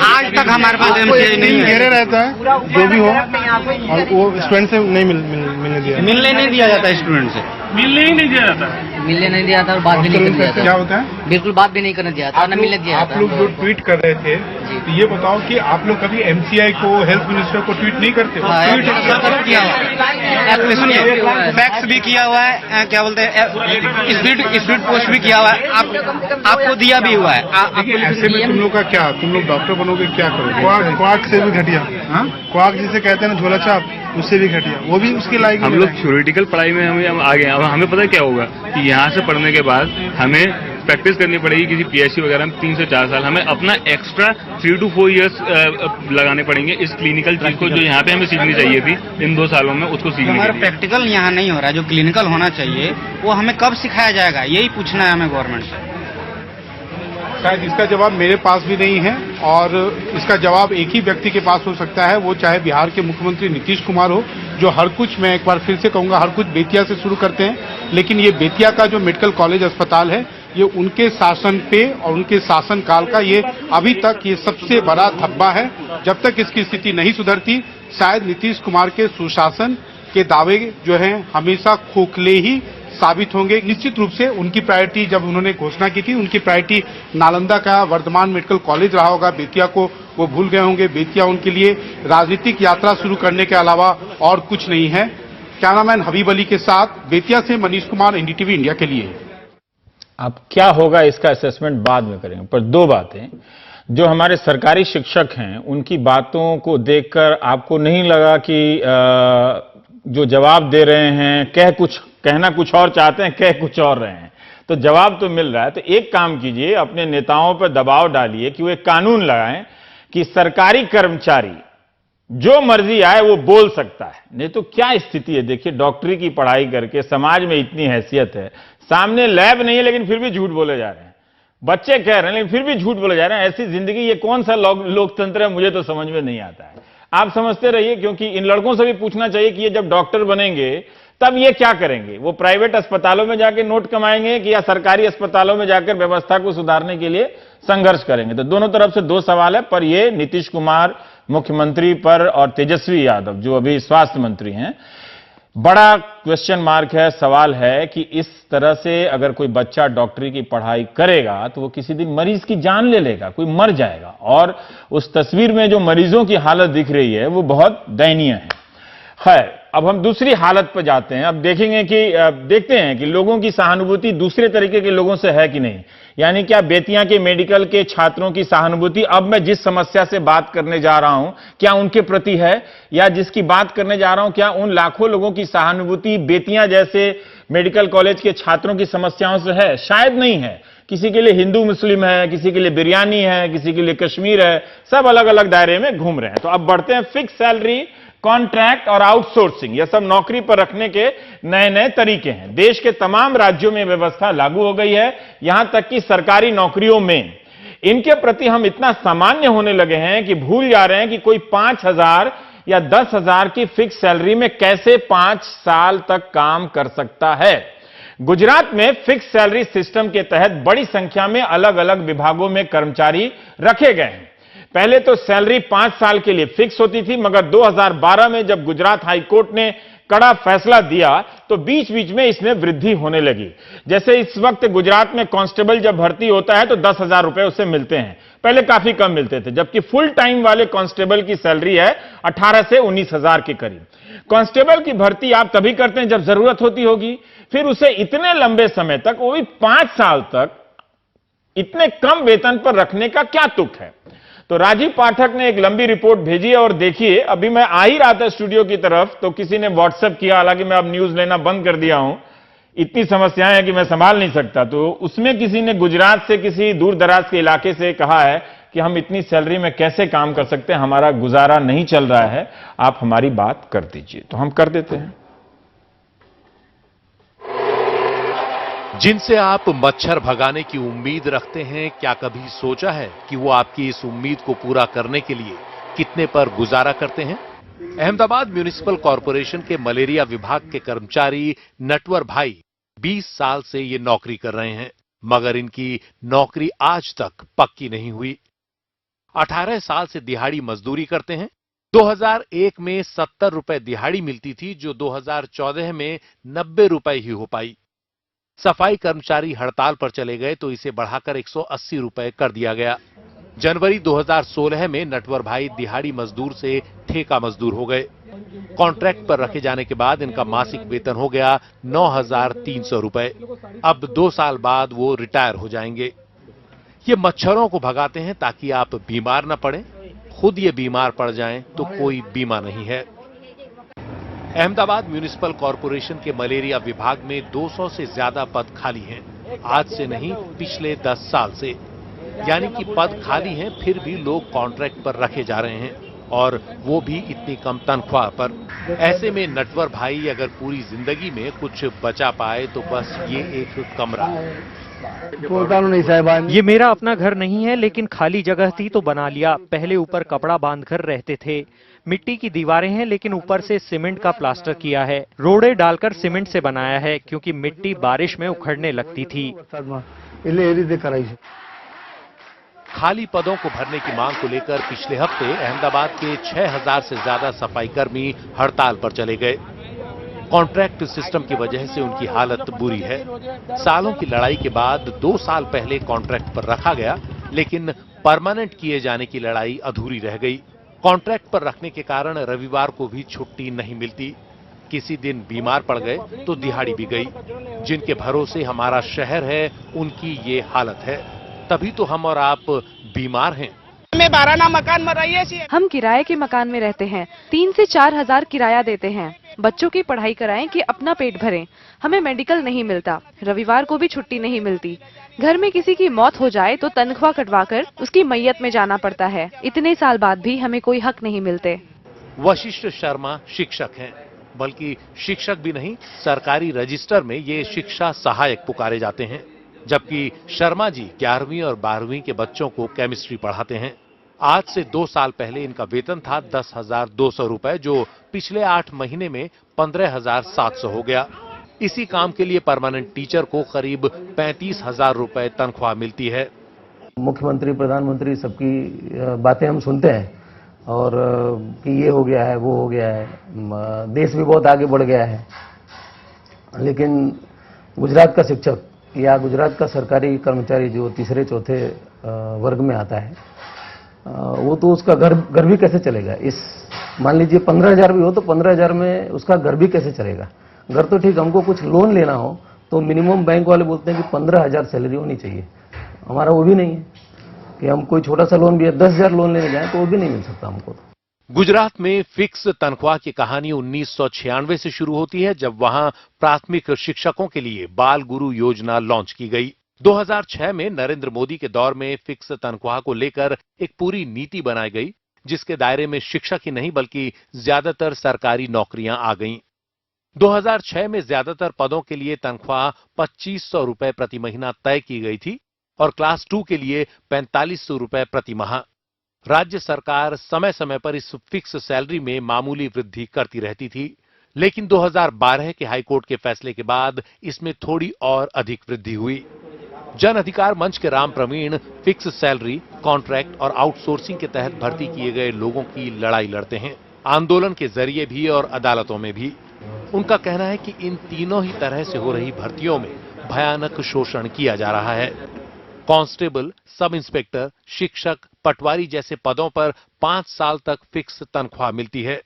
आज तक हमारे पास MCI नहीं है। घेरे रहता है जो भी हो, और वो स्टूडेंट से नहीं मिलने दिया जाता है स्टूडेंट से मिलने ही नहीं दिया जाता, मिलने नहीं दिया था और बात भी नहीं करने दिया था। क्या होता है? बिल्कुल बात भी नहीं करने दिया था, न मिलने दिया था। आप लोग जो ट्वीट कर रहे थे तो ये बताओ कि आप लोग कभी MCI को, हेल्थ मिनिस्टर को ट्वीट नहीं करते? किया हुआ, सुनिए फैक्स भी किया हुआ है, क्या बोलते हैं स्पीड पोस्ट भी किया हुआ है, आपको दिया भी हुआ है। ऐसे में तुम लोग का क्या, तुम लोग डॉक्टर बनोगे, क्या करोगे? क्वाक से भी घटिया, क्वाक जिसे कहते हैं ना झोला छाप, उससे भी घटिया, वो भी उसके लायक। हम लोग थ्योरेटिकल पढ़ाई में हम आगे हैं। अब हमें पता क्या होगा कि यहाँ से पढ़ने के बाद हमें प्रैक्टिस करनी पड़ेगी किसी PSC वगैरह में 3 से 4 साल। हमें अपना एक्स्ट्रा 3 to 4 years लगाने पड़ेंगे इस क्लिनिकल चीज को, जो यहाँ पे हमें सीखनी चाहिए थी इन 2 सालों में, उसको सीखने हमारा के लिए। प्रैक्टिकल यहाँ नहीं हो रहा है, जो क्लिनिकल होना चाहिए वो हमें कब सिखाया जाएगा, यही पूछना है हमें गवर्नमेंट से। शायद इसका जवाब मेरे पास भी नहीं है और इसका जवाब एक ही व्यक्ति के पास हो सकता है, वो चाहे बिहार के मुख्यमंत्री नीतीश कुमार हो, जो हर कुछ, मैं एक बार फिर से कहूंगा, हर कुछ बेतिया से शुरू करते हैं। लेकिन ये बेतिया का जो मेडिकल कॉलेज अस्पताल है ये उनके शासन पे और उनके शासनकाल का ये अभी तक ये सबसे बड़ा धब्बा है। जब तक इसकी स्थिति नहीं सुधरती, शायद नीतीश कुमार के सुशासन के दावे जो हैं हमेशा खोखले ही साबित होंगे। निश्चित रूप से उनकी प्रायोरिटी, जब उन्होंने घोषणा की थी, उनकी प्रायोरिटी नालंदा का वर्धमान मेडिकल कॉलेज रहा होगा। बेतिया को वो भूल गए होंगे। बेतिया उनके लिए राजनीतिक यात्रा शुरू करने के अलावा और कुछ नहीं है। कैमरामैन हबीब अली के साथ बेतिया से मनीष कुमार, एनडीटीवी इंडिया के लिए। अब क्या होगा इसका असेसमेंट बाद में करेंगे, पर दो बातें, जो हमारे सरकारी शिक्षक हैं उनकी बातों को देखकर आपको नहीं लगा कि जो जवाब दे रहे हैं कहना कुछ और चाहते हैं, कह कुछ और रहे हैं? तो जवाब तो मिल रहा है। तो एक काम कीजिए, अपने नेताओं पर दबाव डालिए कि वो एक कानून लगाएं कि सरकारी कर्मचारी जो मर्जी आए वो बोल सकता है। नहीं तो क्या स्थिति है, देखिए डॉक्टरी की पढ़ाई करके समाज में इतनी हैसियत है, सामने लैब नहीं है लेकिन फिर भी झूठ बोले जा रहे हैं, बच्चे कह रहे हैं लेकिन फिर भी झूठ बोले जा रहे हैं। ऐसी जिंदगी, ये कौन सा लोकतंत्र है, मुझे तो समझ में नहीं आता है। आप समझते रहिए, क्योंकि इन लड़कों से भी पूछना चाहिए कि ये जब डॉक्टर बनेंगे तब ये क्या करेंगे। वो प्राइवेट अस्पतालों में जाकर नोट कमाएंगे कि या सरकारी अस्पतालों में जाकर व्यवस्था को सुधारने के लिए संघर्ष करेंगे। तो दोनों तरफ से दो सवाल है, पर ये नीतीश कुमार मुख्यमंत्री पर और तेजस्वी यादव जो अभी स्वास्थ्य मंत्री हैं, बड़ा क्वेश्चन मार्क है। सवाल है कि इस तरह से अगर कोई बच्चा डॉक्टरी की पढ़ाई करेगा तो वो किसी दिन मरीज की जान ले लेगा, कोई मर जाएगा। और उस तस्वीर में जो मरीजों की हालत दिख रही है वो बहुत दयनीय है। खैर, अब हम दूसरी हालत पर जाते हैं। अब देखते हैं कि लोगों की सहानुभूति दूसरे तरीके के लोगों से है कि नहीं। यानी क्या बेतिया के मेडिकल के छात्रों की सहानुभूति अब मैं जिस समस्या से बात करने जा रहा हूं क्या उनके प्रति है, या जिसकी बात करने जा रहा हूं क्या उन लाखों लोगों की सहानुभूति बेतिया जैसे मेडिकल कॉलेज के छात्रों की समस्याओं से है? शायद नहीं है। किसी के लिए हिंदू मुस्लिम है, किसी के लिए बिरयानी है, किसी के लिए कश्मीर है, सब अलग अलग दायरे में घूम रहे हैं। तो अब बढ़ते हैं फिक्स सैलरी, कॉन्ट्रैक्ट और आउटसोर्सिंग। यह सब नौकरी पर रखने के नए नए तरीके हैं। देश के तमाम राज्यों में व्यवस्था लागू हो गई है, यहां तक कि सरकारी नौकरियों में। इनके प्रति हम इतना सामान्य होने लगे हैं कि भूल जा रहे हैं कि कोई 5,000 या 10,000 की फिक्स सैलरी में कैसे 5 साल तक काम कर सकता है। गुजरात में फिक्स सैलरी सिस्टम के तहत बड़ी संख्या में अलग अलग विभागों में कर्मचारी रखे गए हैं। पहले तो सैलरी 5 साल के लिए फिक्स होती थी, मगर 2012 में जब गुजरात हाई कोर्ट ने कड़ा फैसला दिया तो बीच बीच में इसमें वृद्धि होने लगी। जैसे इस वक्त गुजरात में कांस्टेबल जब भर्ती होता है तो 10,000 रुपए उसे मिलते हैं, पहले काफी कम मिलते थे। जबकि फुल टाइम वाले कांस्टेबल की सैलरी है 18 से 19,000 के करीब। कांस्टेबल की भर्ती आप तभी करते हैं जब जरूरत होती होगी, फिर उसे इतने लंबे समय तक, वो भी 5 साल तक, इतने कम वेतन पर रखने का क्या तुक है। तो राजीव पाठक ने एक लंबी रिपोर्ट भेजी है और देखिए, अभी मैं आ ही रहा था स्टूडियो की तरफ तो किसी ने व्हाट्सएप किया, हालांकि मैं अब न्यूज लेना बंद कर दिया हूं, इतनी समस्याएं हैं कि मैं संभाल नहीं सकता। तो उसमें किसी ने गुजरात से किसी दूर दराज के इलाके से कहा है कि हम इतनी सैलरी में कैसे काम कर सकते हैं, हमारा गुजारा नहीं चल रहा है, आप हमारी बात कर दीजिए। तो हम कर देते हैं। जिनसे आप मच्छर भगाने की उम्मीद रखते हैं, क्या कभी सोचा है कि वो आपकी इस उम्मीद को पूरा करने के लिए कितने पर गुजारा करते हैं? अहमदाबाद म्युनिसिपल कॉरपोरेशन के मलेरिया विभाग के कर्मचारी नटवर भाई 20 साल से ये नौकरी कर रहे हैं, मगर इनकी नौकरी आज तक पक्की नहीं हुई। 18 साल से दिहाड़ी मजदूरी करते हैं। 2001 में 70 रुपए दिहाड़ी मिलती थी, जो 2014 में 90 रुपए ही हो पाई। सफाई कर्मचारी हड़ताल पर चले गए तो इसे बढ़ाकर 180 रुपए कर दिया गया। जनवरी 2016 में नटवर भाई दिहाड़ी मजदूर से ठेका मजदूर हो गए। कॉन्ट्रैक्ट पर रखे जाने के बाद इनका मासिक वेतन हो गया 9,300 रुपए। अब 2 साल बाद वो रिटायर हो जाएंगे। ये मच्छरों को भगाते हैं ताकि आप बीमार न पड़ें। खुद ये बीमार पड़ जाएं तो कोई बीमा नहीं है। अहमदाबाद म्युनिसिपल कॉरपोरेशन के मलेरिया विभाग में 200 से ज्यादा पद खाली हैं। आज से नहीं, पिछले 10 साल से। यानी कि पद खाली हैं, फिर भी लोग कॉन्ट्रैक्ट पर रखे जा रहे हैं, और वो भी इतनी कम तनख्वाह पर। ऐसे में नटवर भाई अगर पूरी जिंदगी में कुछ बचा पाए तो बस ये एक कमरा। ये मेरा अपना घर नहीं है, लेकिन खाली जगह थी तो बना लिया। पहले ऊपर कपड़ा बांधकर रहते थे। मिट्टी की दीवारें हैं, लेकिन ऊपर से सीमेंट का प्लास्टर किया है। रोड़े डालकर सीमेंट से बनाया है, क्योंकि मिट्टी बारिश में उखड़ने लगती थी। એટલે એ રીતે કરાઈ છે। खाली पदों को भरने की मांग को लेकर पिछले हफ्ते अहमदाबाद के 6000 से ज्यादा सफाई कर्मी हड़ताल पर चले गए। कॉन्ट्रैक्ट सिस्टम की वजह से उनकी हालत बुरी है। सालों की लड़ाई के बाद 2 साल पहले कॉन्ट्रैक्ट पर रखा गया, लेकिन परमानेंट किए जाने की लड़ाई अधूरी रह गई। कॉन्ट्रैक्ट पर रखने के कारण रविवार को भी छुट्टी नहीं मिलती। किसी दिन बीमार पड़ गए तो दिहाड़ी भी गई। जिनके भरोसे हमारा शहर है, उनकी ये हालत है। तभी तो हम और आप बीमार हैं। मैं 12 मकान में रहिए। हम किराए के मकान में रहते हैं। 3 से 4 हजार किराया देते हैं। बच्चों की पढ़ाई कराएं कि अपना पेट भरें। हमें मेडिकल नहीं मिलता, रविवार को भी छुट्टी नहीं मिलती। घर में किसी की मौत हो जाए तो तनख्वाह कटवाकर उसकी मैयत में जाना पड़ता है। इतने साल बाद भी हमें कोई हक नहीं मिलते। वशिष्ठ शर्मा शिक्षक हैं, बल्कि शिक्षक भी नहीं, सरकारी रजिस्टर में ये शिक्षा सहायक पुकारे जाते हैं। जबकि शर्मा जी 11वीं और 12वीं के बच्चों को केमिस्ट्री पढ़ाते हैं। आज से 2 साल पहले इनका वेतन था 10,200 रुपए, जो पिछले 8 महीने में 15,700 हो गया। इसी काम के लिए परमानेंट टीचर को करीब 35,000 रुपए तनख्वाह मिलती है। मुख्यमंत्री, प्रधानमंत्री सबकी बातें हम सुनते हैं और कि ये हो गया है, वो हो गया है, देश भी बहुत आगे बढ़ गया है, लेकिन गुजरात का शिक्षक या गुजरात का सरकारी कर्मचारी जो तीसरे चौथे वर्ग में आता है, वो तो उसका घर भी कैसे चलेगा। इस मान लीजिए 15,000 भी हो तो 15,000 में उसका घर भी कैसे चलेगा। घर तो ठीक, हमको कुछ लोन लेना हो तो मिनिमम बैंक वाले बोलते हैं कि 15,000 सैलरी होनी चाहिए। हमारा वो भी नहीं है कि हम कोई छोटा सा लोन भी 10,000 लोन लेने जाएं तो वो भी नहीं मिल सकता हमको। गुजरात में फिक्स तनख्वाह की कहानी 1996 से शुरू होती है, जब वहां प्राथमिक शिक्षकों के लिए बाल गुरु योजना लॉन्च की गई। 2006 में नरेंद्र मोदी के दौर में फिक्स तनख्वाह को लेकर एक पूरी नीति बनाई गई, जिसके दायरे में शिक्षक ही नहीं बल्कि ज्यादातर सरकारी नौकरियां आ गईं। 2006 में ज्यादातर पदों के लिए तनख्वाह 2,500 रुपए प्रति महीना तय की गई थी और क्लास 2 के लिए 4,500 रुपए प्रति माह। राज्य सरकार समय समय पर इस फिक्स सैलरी में मामूली वृद्धि करती रहती थी, लेकिन 2012 के हाईकोर्ट के फैसले के बाद इसमें थोड़ी और अधिक वृद्धि हुई। जन अधिकार मंच के Ram Praveen fix salary, contract और आउटसोर्सिंग के तहत भर्ती किए गए लोगों की लड़ाई लड़ते हैं, आंदोलन के जरिए भी और अदालतों में भी। उनका कहना है कि इन तीनों ही तरह से हो रही भर्तियों में भयानक शोषण किया जा रहा है। कांस्टेबल, सब इंस्पेक्टर, शिक्षक, पटवारी जैसे पदों पर 5 साल तक फिक्स तनख्वाह मिलती है।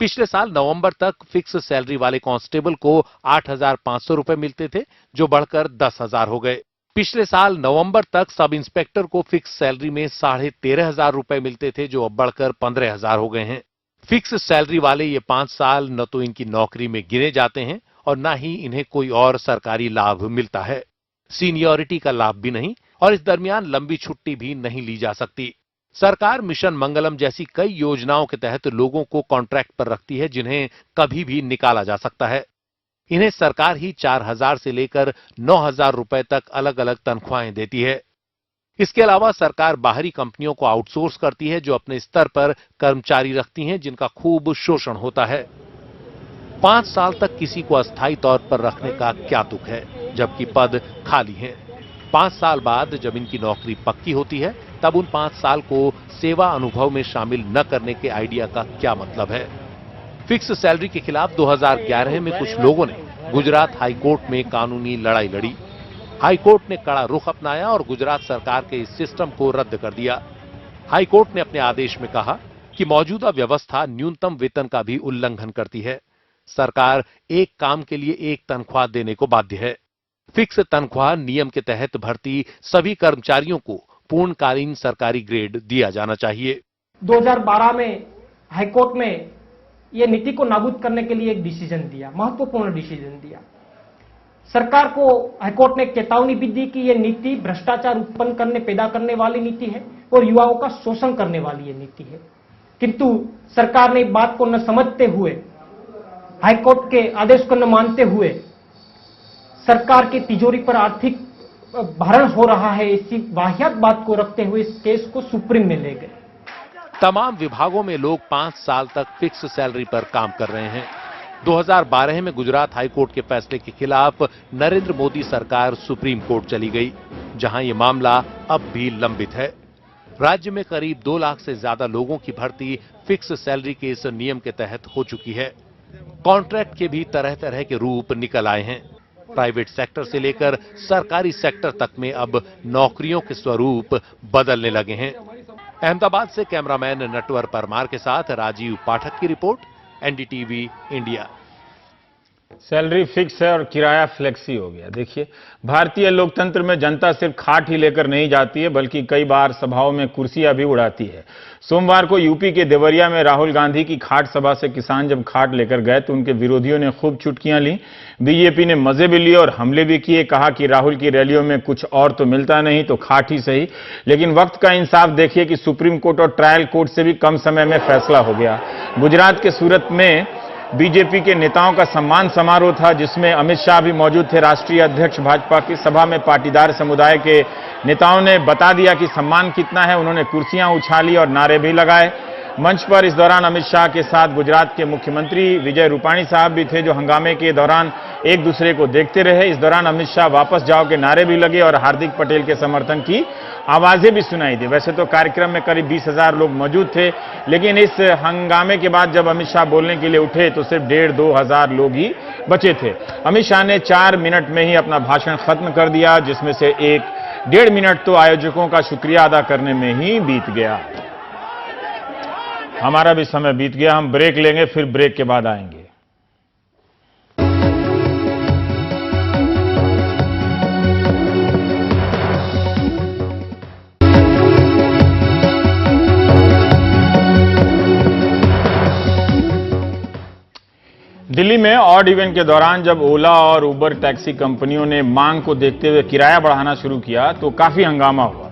पिछले साल नवंबर तक फिक्स सैलरी वाले कांस्टेबल को 8,500 रुपए मिलते थे, जो बढ़कर 10,000 हो गए। पिछले साल नवंबर तक सब इंस्पेक्टर को फिक्स सैलरी में 13,500 रुपए मिलते थे, जो अब बढ़कर 15,000 हो गए हैं। फिक्स सैलरी वाले ये 5 साल न तो इनकी नौकरी में गिने जाते हैं और न ही इन्हें कोई और सरकारी लाभ मिलता है। सीनियरिटी का लाभ भी नहीं और इस दरमियान लंबी छुट्टी भी नहीं ली जा सकती। सरकार मिशन मंगलम जैसी कई योजनाओं के तहत लोगों को कॉन्ट्रैक्ट पर रखती है, जिन्हें कभी भी निकाला जा सकता है। इन्हें सरकार ही 4,000 से लेकर 9,000 रुपए तक अलग अलग तनख्वाहें देती है। इसके अलावा सरकार बाहरी कंपनियों को आउटसोर्स करती है, जो अपने स्तर पर कर्मचारी रखती हैं, जिनका खूब शोषण होता है। 5 साल तक किसी को अस्थायी तौर पर रखने का क्या तुक है, जबकि पद खाली हैं। 5 साल बाद जब इनकी नौकरी पक्की होती है, तब उन 5 साल को सेवा अनुभव में शामिल न करने के आइडिया का क्या मतलब है। फिक्स सैलरी के खिलाफ 2011 में कुछ लोगों ने गुजरात हाईकोर्ट में कानूनी लड़ाई लड़ी। हाईकोर्ट ने कड़ा रुख अपनाया और गुजरात सरकार के इस सिस्टम को रद्द कर दिया। हाईकोर्ट ने अपने आदेश में कहा कि मौजूदा व्यवस्था न्यूनतम वेतन का भी उल्लंघन करती है। सरकार एक काम के लिए एक तनख्वाह देने को बाध्य है। फिक्स तनख्वाह नियम के तहत भर्ती सभी कर्मचारियों को पूर्णकालीन सरकारी ग्रेड दिया जाना चाहिए। 2012 में हाईकोर्ट में यह नीति को नाबूद करने के लिए एक डिसीजन दिया, महत्वपूर्ण डिसीजन दिया। सरकार को हाईकोर्ट ने चेतावनी भी दी कि यह नीति भ्रष्टाचार उत्पन्न करने, पैदा करने वाली नीति है और युवाओं का शोषण करने वाली यह नीति है। किंतु सरकार ने बात को न समझते हुए, हाईकोर्ट के आदेश को न मानते हुए, सरकार की तिजोरी पर आर्थिक भारण हो रहा है, इसी वाहियात बात को रखते हुए इस केस को सुप्रीम में ले गए। तमाम विभागों में लोग 5 साल तक फिक्स सैलरी पर काम कर रहे हैं। 2012 में गुजरात हाईकोर्ट के फैसले के खिलाफ नरेंद्र मोदी सरकार सुप्रीम कोर्ट चली गई, जहां यह मामला अब भी लंबित है। राज्य में करीब 2 लाख से ज्यादा लोगों की भर्ती फिक्स सैलरी के इस नियम के तहत हो चुकी है। कॉन्ट्रैक्ट के भी तरह तरह के रूप निकल आए हैं। प्राइवेट सेक्टर से लेकर सरकारी सेक्टर तक में अब नौकरियों के स्वरूप बदलने लगे हैं। अहमदाबाद से कैमरामैन नटवर परमार के साथ राजीव पाठक की report, NDTV India. Salary fix है और किराया फ्लेक्सी हो गया। देखिए, भारतीय लोकतंत्र में जनता सिर्फ खाट ही लेकर नहीं जाती है, बल्कि कई बार सभाओं में कुर्सियां भी उड़ाती है। सोमवार को यूपी के देवरिया में राहुल गांधी की खाट सभा से किसान जब खाट लेकर गए तो उनके विरोधियों ने खूब चुटकियां ली। बीजेपी ने मजे भी लिए और हमले भी किए। कहा कि राहुल की रैलियों में कुछ और तो मिलता नहीं तो खाट ही सही। लेकिन वक्त का इंसाफ देखिए कि सुप्रीम कोर्ट और ट्रायल कोर्ट से भी कम समय में फैसला हो गया। गुजरात के सूरत में बीजेपी के नेताओं का सम्मान समारोह था, जिसमें अमित शाह भी मौजूद थे। राष्ट्रीय अध्यक्ष भाजपा की सभा में पाटीदार समुदाय के नेताओं ने बता दिया कि सम्मान कितना है। उन्होंने कुर्सियां उछाली और नारे भी लगाए। मंच पर इस दौरान अमित शाह के साथ गुजरात के मुख्यमंत्री विजय रूपाणी साहब भी थे, जो हंगामे के दौरान एक दूसरे को देखते रहे। इस दौरान अमित शाह वापस जाओ के नारे भी लगे और हार्दिक पटेल के समर्थन की आवाजें भी सुनाई दी। वैसे तो कार्यक्रम में करीब 20,000 लोग मौजूद थे, लेकिन इस हंगामे के बाद जब अमित शाह बोलने के लिए उठे तो सिर्फ 1,500-2 हजार लोग ही बचे थे। अमित शाह ने 4 मिनट में ही अपना भाषण खत्म कर दिया, जिसमें से 1-1.5 मिनट तो आयोजकों का शुक्रिया अदा करने में ही बीत गया। हमारा भी समय बीत गया। हम ब्रेक लेंगे, फिर ब्रेक के बाद आएंगे। दिल्ली में ऑड इवन के दौरान जब ओला और उबर टैक्सी कंपनियों ने मांग को देखते हुए किराया बढ़ाना शुरू किया तो काफी हंगामा हुआ।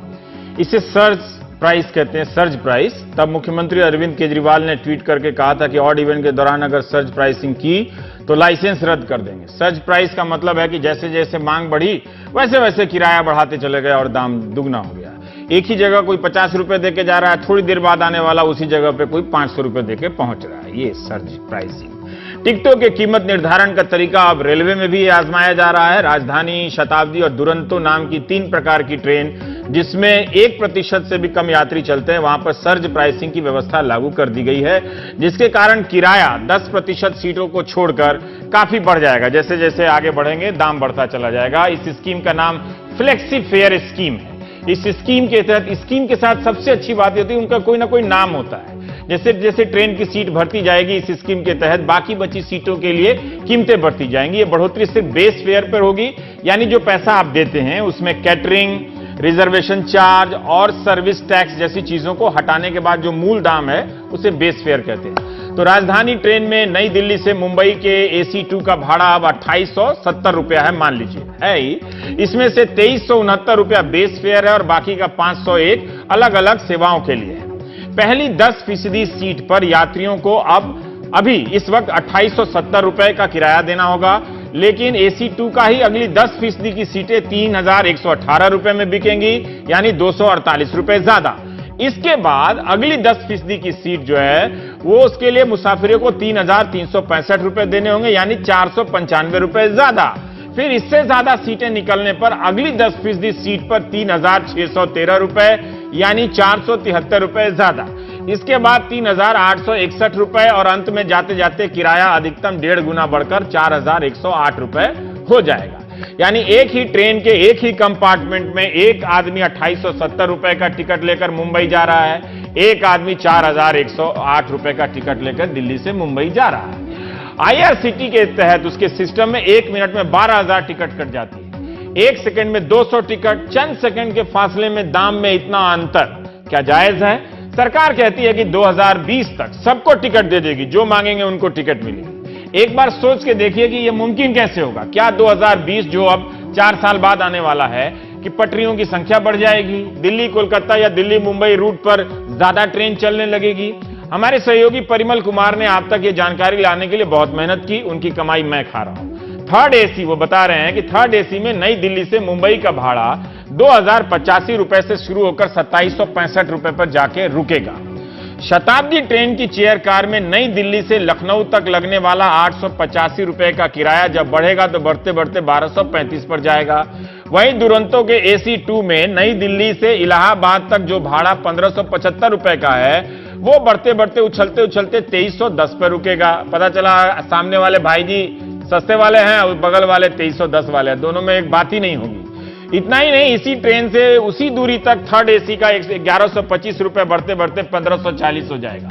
इसे सर्ज प्राइस कहते हैं, सर्ज प्राइस। तब मुख्यमंत्री अरविंद केजरीवाल ने ट्वीट करके कहा था कि ऑड इवन के दौरान अगर सर्ज प्राइसिंग की तो लाइसेंस रद्द कर देंगे। सर्ज प्राइस का मतलब है कि जैसे जैसे मांग बढ़ी वैसे वैसे किराया बढ़ाते चले गए और दाम दुगना हो गया। एक ही जगह कोई 50 रुपए देके जा रहा है, थोड़ी देर बाद आने वाला उसी जगह पे कोई 500 रुपए देके पहुंच रहा है। ये सर्ज प्राइसिंग। टिकटों के कीमत निर्धारण का तरीका अब रेलवे में भी आजमाया जा रहा है। राजधानी, शताब्दी और दुरंतो नाम की 3 प्रकार की ट्रेन जिसमें 1% से भी कम यात्री चलते हैं, वहां पर सर्ज प्राइसिंग की व्यवस्था लागू कर दी गई है, जिसके कारण किराया 10% सीटों को छोड़कर काफी बढ़ जाएगा। जैसे जैसे आगे बढ़ेंगे दाम बढ़ता चला जाएगा। इस स्कीम का नाम फ्लेक्सी फेयर स्कीम है। इस स्कीम के तहत, स्कीम के साथ सबसे अच्छी बात होती है उनका कोई ना कोई नाम होता है। जैसे जैसे ट्रेन की सीट भरती जाएगी इस स्कीम के तहत बाकी बची सीटों के लिए कीमतें बढ़ती जाएंगी। ये बढ़ोतरी सिर्फ बेस फेयर पर होगी, यानी जो पैसा आप देते हैं उसमें कैटरिंग, रिजर्वेशन चार्ज और सर्विस टैक्स जैसी चीजों को हटाने के बाद जो मूल दाम है उसे बेस फेयर कहते हैं। तो राजधानी ट्रेन में नई दिल्ली से मुंबई के AC2 का भाड़ा अब 2870 रुपया है, मान लीजिए है ही। इसमें से 2369 रुपया बेस फेयर है और बाकी का 501 अलग अलग सेवाओं के लिए है। पहली 10% सीट पर यात्रियों को अभी इस वक्त 2870 रुपए का किराया देना होगा, लेकिन AC2 का ही अगली 10% की सीटें 3118 रुपए में बिकेंगी, यानी 248 रुपए ज्यादा। इसके बाद अगली 10% की सीट जो है वो उसके लिए मुसाफिरों को 3365 रुपए देने होंगे, यानी 495 रुपए ज्यादा। फिर इससे ज्यादा सीटें निकलने पर अगली 10% सीट पर 3613 रुपए, यानी 473 रुपए ज्यादा। इसके बाद 3861 रुपए और अंत में जाते जाते किराया अधिकतम 1.5 गुना बढ़कर 4108 रुपए हो जाएगा। यानी एक ही ट्रेन के एक ही कंपार्टमेंट में एक आदमी 2870 रुपए का टिकट लेकर मुंबई जा रहा है, एक आदमी 4108 रुपए का टिकट लेकर दिल्ली से मुंबई जा रहा है। IRCT के तहत उसके सिस्टम में 1 मिनट में 12,000 टिकट कट जाती है। 1 सेकंड में 200 टिकट, चंद सेकंड के फासले में दाम में इतना अंतर क्या जायज है? सरकार कहती है कि 2020 तक सबको टिकट दे देगी, जो मांगेंगे उनको टिकट मिलेगी। एक बार सोच के देखिए कि यह मुमकिन कैसे होगा। क्या 2020 जो अब 4 साल बाद आने वाला है कि पटरियों की संख्या बढ़ जाएगी, दिल्ली कोलकाता या दिल्ली मुंबई रूट पर ज्यादा ट्रेन चलने लगेगी? हमारे सहयोगी परिमल कुमार ने आप तक ये जानकारी लाने के लिए बहुत मेहनत की, उनकी कमाई मैं खा रहा हूं। थर्ड AC वो बता रहे हैं कि थर्ड AC में नई दिल्ली से मुंबई का भाड़ा 2085 रुपए से शुरू होकर 2765 रुपए पर जाके रुकेगा। शताब्दी ट्रेन की चेयर कार में नई दिल्ली से लखनऊ तक लगने वाला 885 रुपए का किराया जब बढ़ेगा तो बढ़ते बढ़ते 1235 पर जाएगा। वहीं दुरंतो के AC 2 में नई दिल्ली से इलाहाबाद तक जो भाड़ा 1575 रुपए का है वो बढ़ते बढ़ते उछलते उछलते 2310 पर रुकेगा। पता चला सामने वाले भाई जी सस्ते वाले हैं और बगल वाले 2310 वाले हैं, दोनों में एक बात ही नहीं होगी। इतना ही नहीं, इसी ट्रेन से उसी दूरी तक थर्ड AC का 1125 रुपए बढ़ते बढ़ते 1540 हो जाएगा।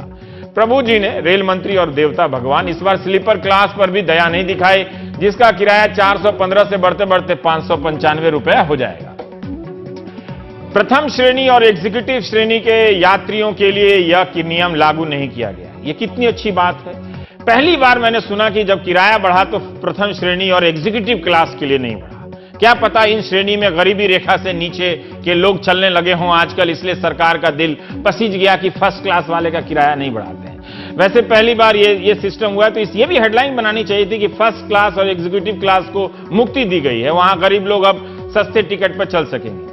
प्रभु जी ने, रेल मंत्री और देवता भगवान, इस बार स्लीपर क्लास पर भी दया नहीं दिखाई, जिसका किराया 415 से बढ़ते बढ़ते 595 रुपए हो जाएगा। प्रथम श्रेणी और एग्जीक्यूटिव श्रेणी के यात्रियों के लिए यह नियम लागू नहीं किया गया। ये कितनी अच्छी बात है। पहली बार मैंने सुना कि जब किराया बढ़ा तो प्रथम श्रेणी और एग्जीक्यूटिव क्लास के लिए नहीं बढ़ा। क्या पता इन श्रेणी में गरीबी रेखा से नीचे के लोग चलने लगे हों आजकल, इसलिए सरकार का दिल पसीज गया कि फर्स्ट क्लास वाले का किराया नहीं बढ़ाते हैं। वैसे पहली बार ये सिस्टम हुआ है, तो ये भी हेडलाइन बनानी चाहिए थी कि फर्स्ट क्लास और एग्जीक्यूटिव क्लास को मुक्ति दी गई है, वहां गरीब लोग अब सस्ते टिकट पर चल सकेंगे।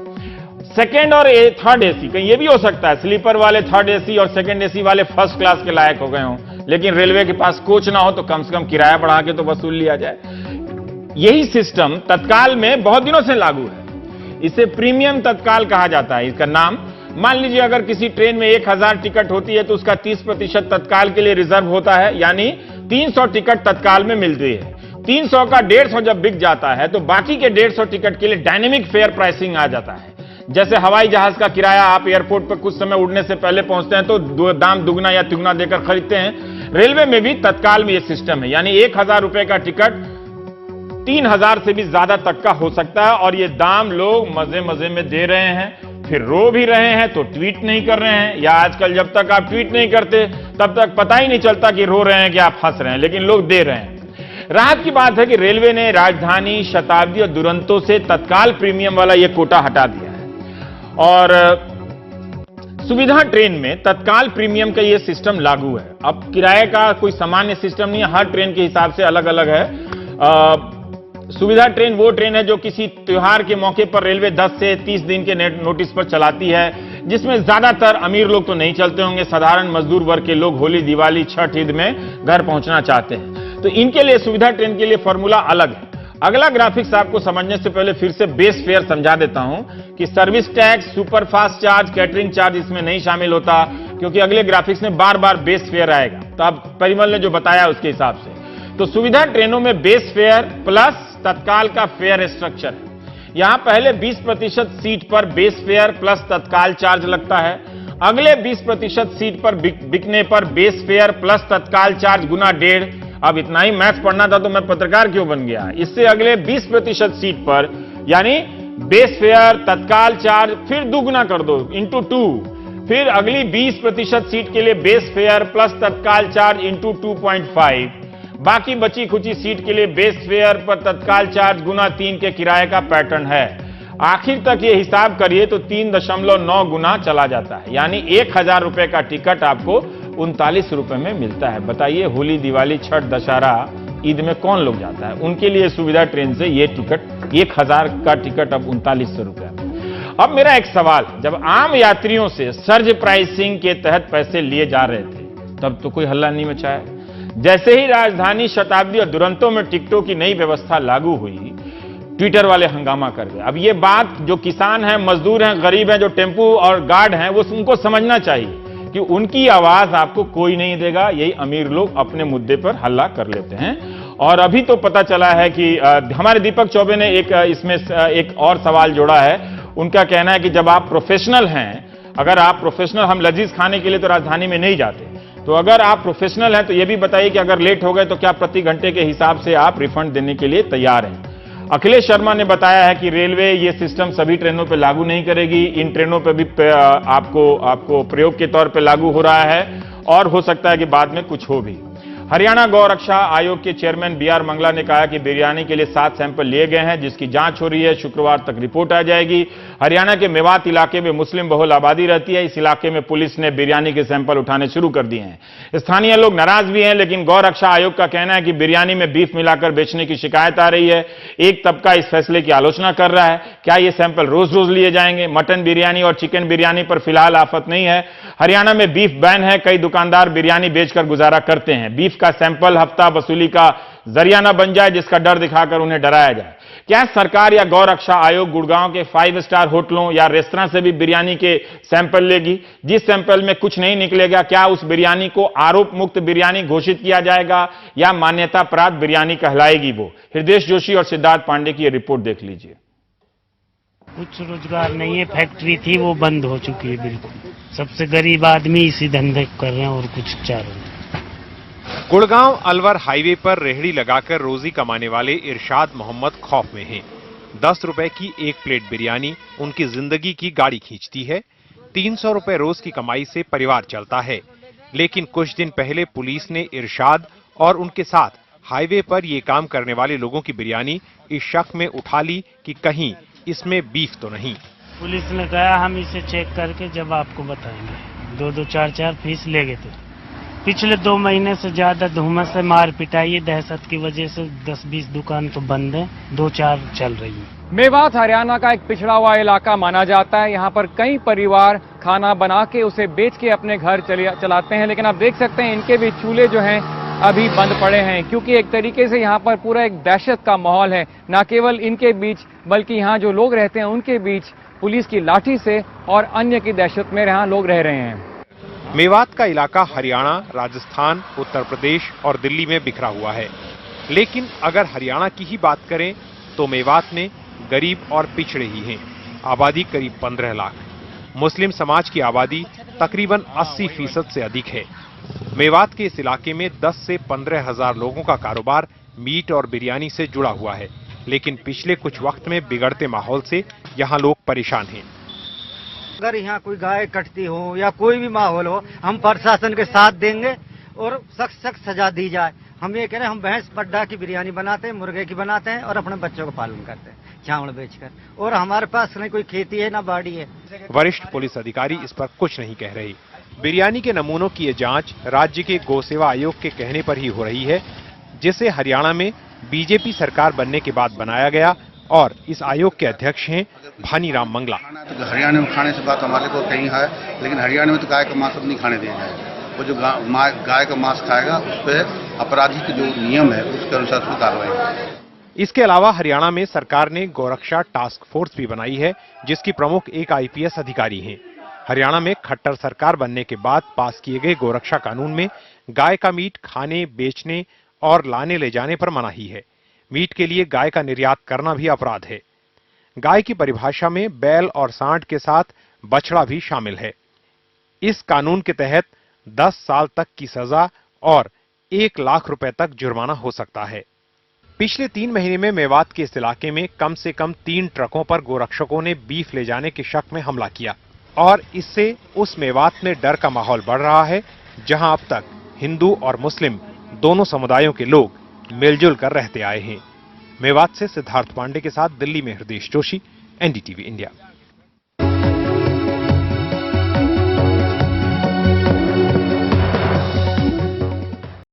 सेकेंड और थर्ड AC, कहीं ये भी हो सकता है स्लीपर वाले थर्ड AC और सेकेंड AC वाले फर्स्ट क्लास के लायक हो गए हों, लेकिन रेलवे के पास कोच ना हो तो कम से कम किराया बढ़ा के तो वसूल लिया जाए। यही सिस्टम तत्काल में बहुत दिनों से लागू है। इसे प्रीमियम तत्काल कहा जाता है। इसका नाम, मान लीजिए अगर किसी ट्रेन में 1000 टिकट होती है तो उसका 30% तत्काल के लिए रिजर्व होता है, यानी 300 टिकट तत्काल में मिलती है। 300 का 150 जब बिक जाता है तो बाकी के 150 टिकट के लिए डायनेमिक फेयर प्राइसिंग आ जाता है। जैसे हवाई जहाज का किराया आप एयरपोर्ट पर कुछ समय उड़ने से पहले पहुंचते हैं तो दाम दुगना या तिगुना देकर खरीदते हैं। रेलवे में भी तत्काल में यह सिस्टम है, यानी 1000 रुपए का टिकट 3000 से भी ज्यादा तक का हो सकता है, और ये दाम लोग मजे मजे में दे रहे हैं। फिर रो भी रहे हैं तो ट्वीट नहीं कर रहे हैं, या आजकल जब तक आप ट्वीट नहीं करते तब तक पता ही नहीं चलता कि रो रहे हैं कि आप हंस रहे हैं, लेकिन लोग दे रहे हैं। राहत की बात है कि रेलवे ने राजधानी, शताब्दी और दुरंतो से तत्काल प्रीमियम वाला यह कोटा हटा दिया है, और सुविधा ट्रेन में तत्काल प्रीमियम का यह सिस्टम लागू है। अब किराए का कोई सामान्य सिस्टम नहीं है, हर ट्रेन के हिसाब से अलग अलग है। सुविधा ट्रेन वो ट्रेन है जो किसी त्योहार के मौके पर रेलवे 10 से 30 दिन के नोटिस पर चलाती है, जिसमें ज्यादातर अमीर लोग तो नहीं चलते होंगे, साधारण मजदूर वर्ग के लोग होली, दिवाली, छठ, ईद में घर पहुंचना चाहते हैं, तो इनके लिए सुविधा ट्रेन के लिए फॉर्मूला अलग है। अगला ग्राफिक्स आपको समझने से पहले फिर से बेस फेयर समझा देता हूं कि service tax, superfast charge, catering charge इसमें नहीं शामिल होता, क्योंकि अगले ग्राफिक्स में बार बार बेस फेयर आएगा। तो अब परिमल ने जो बताया उसके हिसाब से, तो सुविधा ट्रेनों में बेस फेयर प्लस तत्काल का फेयर स्ट्रक्चर है। यहां पहले 20% सीट पर बेस फेयर प्लस तत्काल चार्ज लगता है, अगले 20% सीट पर बिकने पर बेस फेयर प्लस तत्काल चार्ज गुना 1.5। अब इतना ही मैथ पढ़ना था तो मैं पत्रकार क्यों बन गया। इससे अगले 20% सीट पर, यानी बेस फेयर, तत्काल चार्ज फिर दुगुना कर दो इंटू 2, फिर अगली 20% सीट के लिए बेस फेयर प्लस तत्काल चार्ज इंटू 2.5, बाकी बची खुची सीट के लिए बेस फेयर पर तत्काल चार्ज गुना 3 के किराए का पैटर्न है। आखिर तक ये हिसाब करिए तो 3.9 गुना चला जाता है, यानी 1000 रुपए का टिकट आपको 39 रुपए में मिलता है। बताइए, होली, दिवाली, छठ, दशहरा, ईद में कौन लोग जाता है? उनके लिए सुविधा ट्रेन से ये टिकट 1000 का टिकट अब 3900 रुपए। अब मेरा एक सवाल, जब आम यात्रियों से सर्ज प्राइसिंग के तहत पैसे लिए जा रहे थे तब तो कोई हल्ला नहीं मचाया। जैसे ही राजधानी, शताब्दी और दुरंतो में टिकटों की नई व्यवस्था लागू हुई, ट्विटर वाले हंगामा कर गए। अब ये बात जो किसान हैं, मजदूर हैं, गरीब हैं, जो टेम्पू और गार्ड हैं, वो उनको समझना चाहिए कि उनकी आवाज आपको कोई नहीं देगा। यही अमीर लोग अपने मुद्दे पर हल्ला कर लेते हैं। और अभी तो पता चला है कि हमारे दीपक चौबे ने इसमें एक और सवाल जोड़ा है। उनका कहना है कि जब आप प्रोफेशनल हैं, अगर आप प्रोफेशनल, हम लजीज खाने के लिए तो राजधानी में नहीं जाते, तो अगर आप प्रोफेशनल हैं तो यह भी बताइए कि अगर लेट हो गए तो क्या प्रति घंटे के हिसाब से आप रिफंड देने के लिए तैयार हैं। अखिलेश शर्मा ने बताया है कि रेलवे ये सिस्टम सभी ट्रेनों पर लागू नहीं करेगी, इन ट्रेनों पर भी आपको प्रयोग के तौर पर लागू हो रहा है, और हो सकता है कि बाद में कुछ हो भी। हरियाणा गौ रक्षा आयोग के चेयरमैन BR मंगला ने कहा कि बिरयानी के लिए 7 सैंपल लिए गए हैं, जिसकी जांच हो रही है, शुक्रवार तक रिपोर्ट आ जाएगी। हरियाणा के मेवात इलाके में मुस्लिम बहुल आबादी रहती है। इस इलाके में पुलिस ने बिरयानी के सैंपल उठाने शुरू कर दिए हैं। स्थानीय लोग नाराज भी हैं, लेकिन गौ रक्षा आयोग का कहना है कि बिरयानी में बीफ मिलाकर बेचने की शिकायत आ रही है। एक तबका इस फैसले की आलोचना कर रहा है। क्या ये सैंपल रोज रोज लिए जाएंगे? मटन बिरयानी और चिकन बिरयानी पर फिलहाल आफत नहीं है। हरियाणा में बीफ बैन है। कई दुकानदार बिरयानी बेचकर गुजारा करते हैं। बीफ का सैंपल हफ्ता वसूली का जरिया न बन जाए, जिसका डर दिखाकर उन्हें डराया जाए। क्या सरकार या गौ रक्षा आयोग गुड़गांव के 5 स्टार होटलों या रेस्तरां से भी बिरयानी के सैंपल लेगी? जिस सैंपल में कुछ नहीं निकलेगा, क्या उस बिरयानी को आरोप मुक्त बिरयानी घोषित किया जाएगा या मान्यता प्राप्त बिरयानी कहलाएगी वो? हृदय जोशी और सिद्धार्थ पांडे की यह रिपोर्ट देख लीजिए। कुछ रोजगार नहीं है, फैक्ट्री थी वो बंद हो चुकी है बिल्कुल। सबसे गरीब आदमी इसी धंधे कर रहे हैं और कुछ चाह रहे हैं। गुड़गांव अलवर हाईवे पर रेहड़ी लगाकर रोजी कमाने वाले इरशाद मोहम्मद खौफ में हैं। 10 रुपए की एक प्लेट बिरयानी उनकी जिंदगी की गाड़ी खींचती है। 300 रुपए रोज की कमाई से परिवार चलता है। लेकिन कुछ दिन पहले पुलिस ने इरशाद और उनके साथ हाईवे पर ये काम करने वाले लोगों की बिरयानी इस शक में उठा ली कि कहीं इसमें बीफ तो नहीं। पुलिस ने कहा हम इसे चेक करके जब आपको बताएंगे। 2-2, 4-4 फीस ले गए थे। पिछले 2 महीने से ज्यादा धुआं से मार पिटाई, दहशत की वजह से 10-20 दुकान तो बंद है, 2-4 चल रही है। मेवात हरियाणा का एक पिछड़ा हुआ इलाका माना जाता है। यहाँ पर कई परिवार खाना बना के उसे बेच के अपने घर चलाते हैं, लेकिन आप देख सकते हैं इनके भी चूल्हे जो हैं अभी बंद पड़े हैं, क्योंकि एक तरीके से यहाँ पर पूरा एक दहशत का माहौल है। न केवल इनके बीच बल्कि यहाँ जो लोग रहते हैं उनके बीच पुलिस की लाठी से और अन्य की दहशत में यहाँ लोग रह रहे हैं। मेवात का इलाका हरियाणा, राजस्थान, उत्तर प्रदेश और दिल्ली में बिखरा हुआ है। लेकिन अगर हरियाणा की ही बात करें तो मेवात में गरीब और पिछड़े ही हैं। आबादी करीब 15 लाख। मुस्लिम समाज की आबादी तकरीबन 80% से अधिक है। मेवात के इस इलाके में 10 से 15 हजार लोगों का कारोबार मीट और बिरयानी से जुड़ा हुआ है। लेकिन पिछले कुछ वक्त में बिगड़ते माहौल से यहाँ लोग परेशान हैं। अगर यहाँ कोई गाय कटती हो या कोई भी माहौल हो, हम प्रशासन के साथ देंगे और सख्त सजा दी जाए। हम ये कह रहे हैं, हम भैंस पड्डा की बिरयानी बनाते हैं, मुर्गे की बनाते हैं और अपने बच्चों का पालन करते हैं चावल बेचकर। और हमारे पास न कोई खेती है न बाड़ी है। वरिष्ठ पुलिस अधिकारी इस पर कुछ नहीं कह रहे। बिरयानी के नमूनों की ये जांच राज्य के गौ सेवा आयोग के कहने पर ही हो रही है, जिसे हरियाणा में बीजेपी सरकार बनने के बाद बनाया गया और इस आयोग के अध्यक्ष हैं भानीराम मंगला। तो हरियाणा में खाने से बात हमारे को कहीं है, लेकिन हरियाणा में तो गाय का मांस नहीं खाने दिया जाएगा। वो जो गाय का मांस खाएगा उस पर आपराधिक जो नियम है उसके अनुसार उसकी कार्रवाई। इसके अलावा हरियाणा में सरकार ने गौरक्षा टास्क फोर्स भी बनाई है, जिसकी प्रमुख एक IPS अधिकारी हैं। हरियाणा में खट्टर सरकार बनने के बाद पास किए गए गौरक्षा कानून में गाय का मीट खाने, बेचने और लाने ले जाने पर मनाही है। मीट के लिए गाय का निर्यात करना भी अपराध है। गाय की परिभाषा में बैल और सांड के साथ बछड़ा भी शामिल है। इस कानून के तहत 10 साल तक की सजा और 1 लाख रुपए तक जुर्माना हो सकता है। पिछले 3 महीने में मेवात के इस इलाके में कम से कम 3 ट्रकों पर गोरक्षकों ने बीफ ले जाने के शक में हमला किया और इससे उस मेवात में डर का माहौल बढ़ रहा है, जहां अब तक हिंदू और मुस्लिम दोनों समुदायों के लोग मिलजुल कर रहते आए हैं। मेवात से सिद्धार्थ पांडे के साथ दिल्ली में हृदय जोशी, NDTV इंडिया।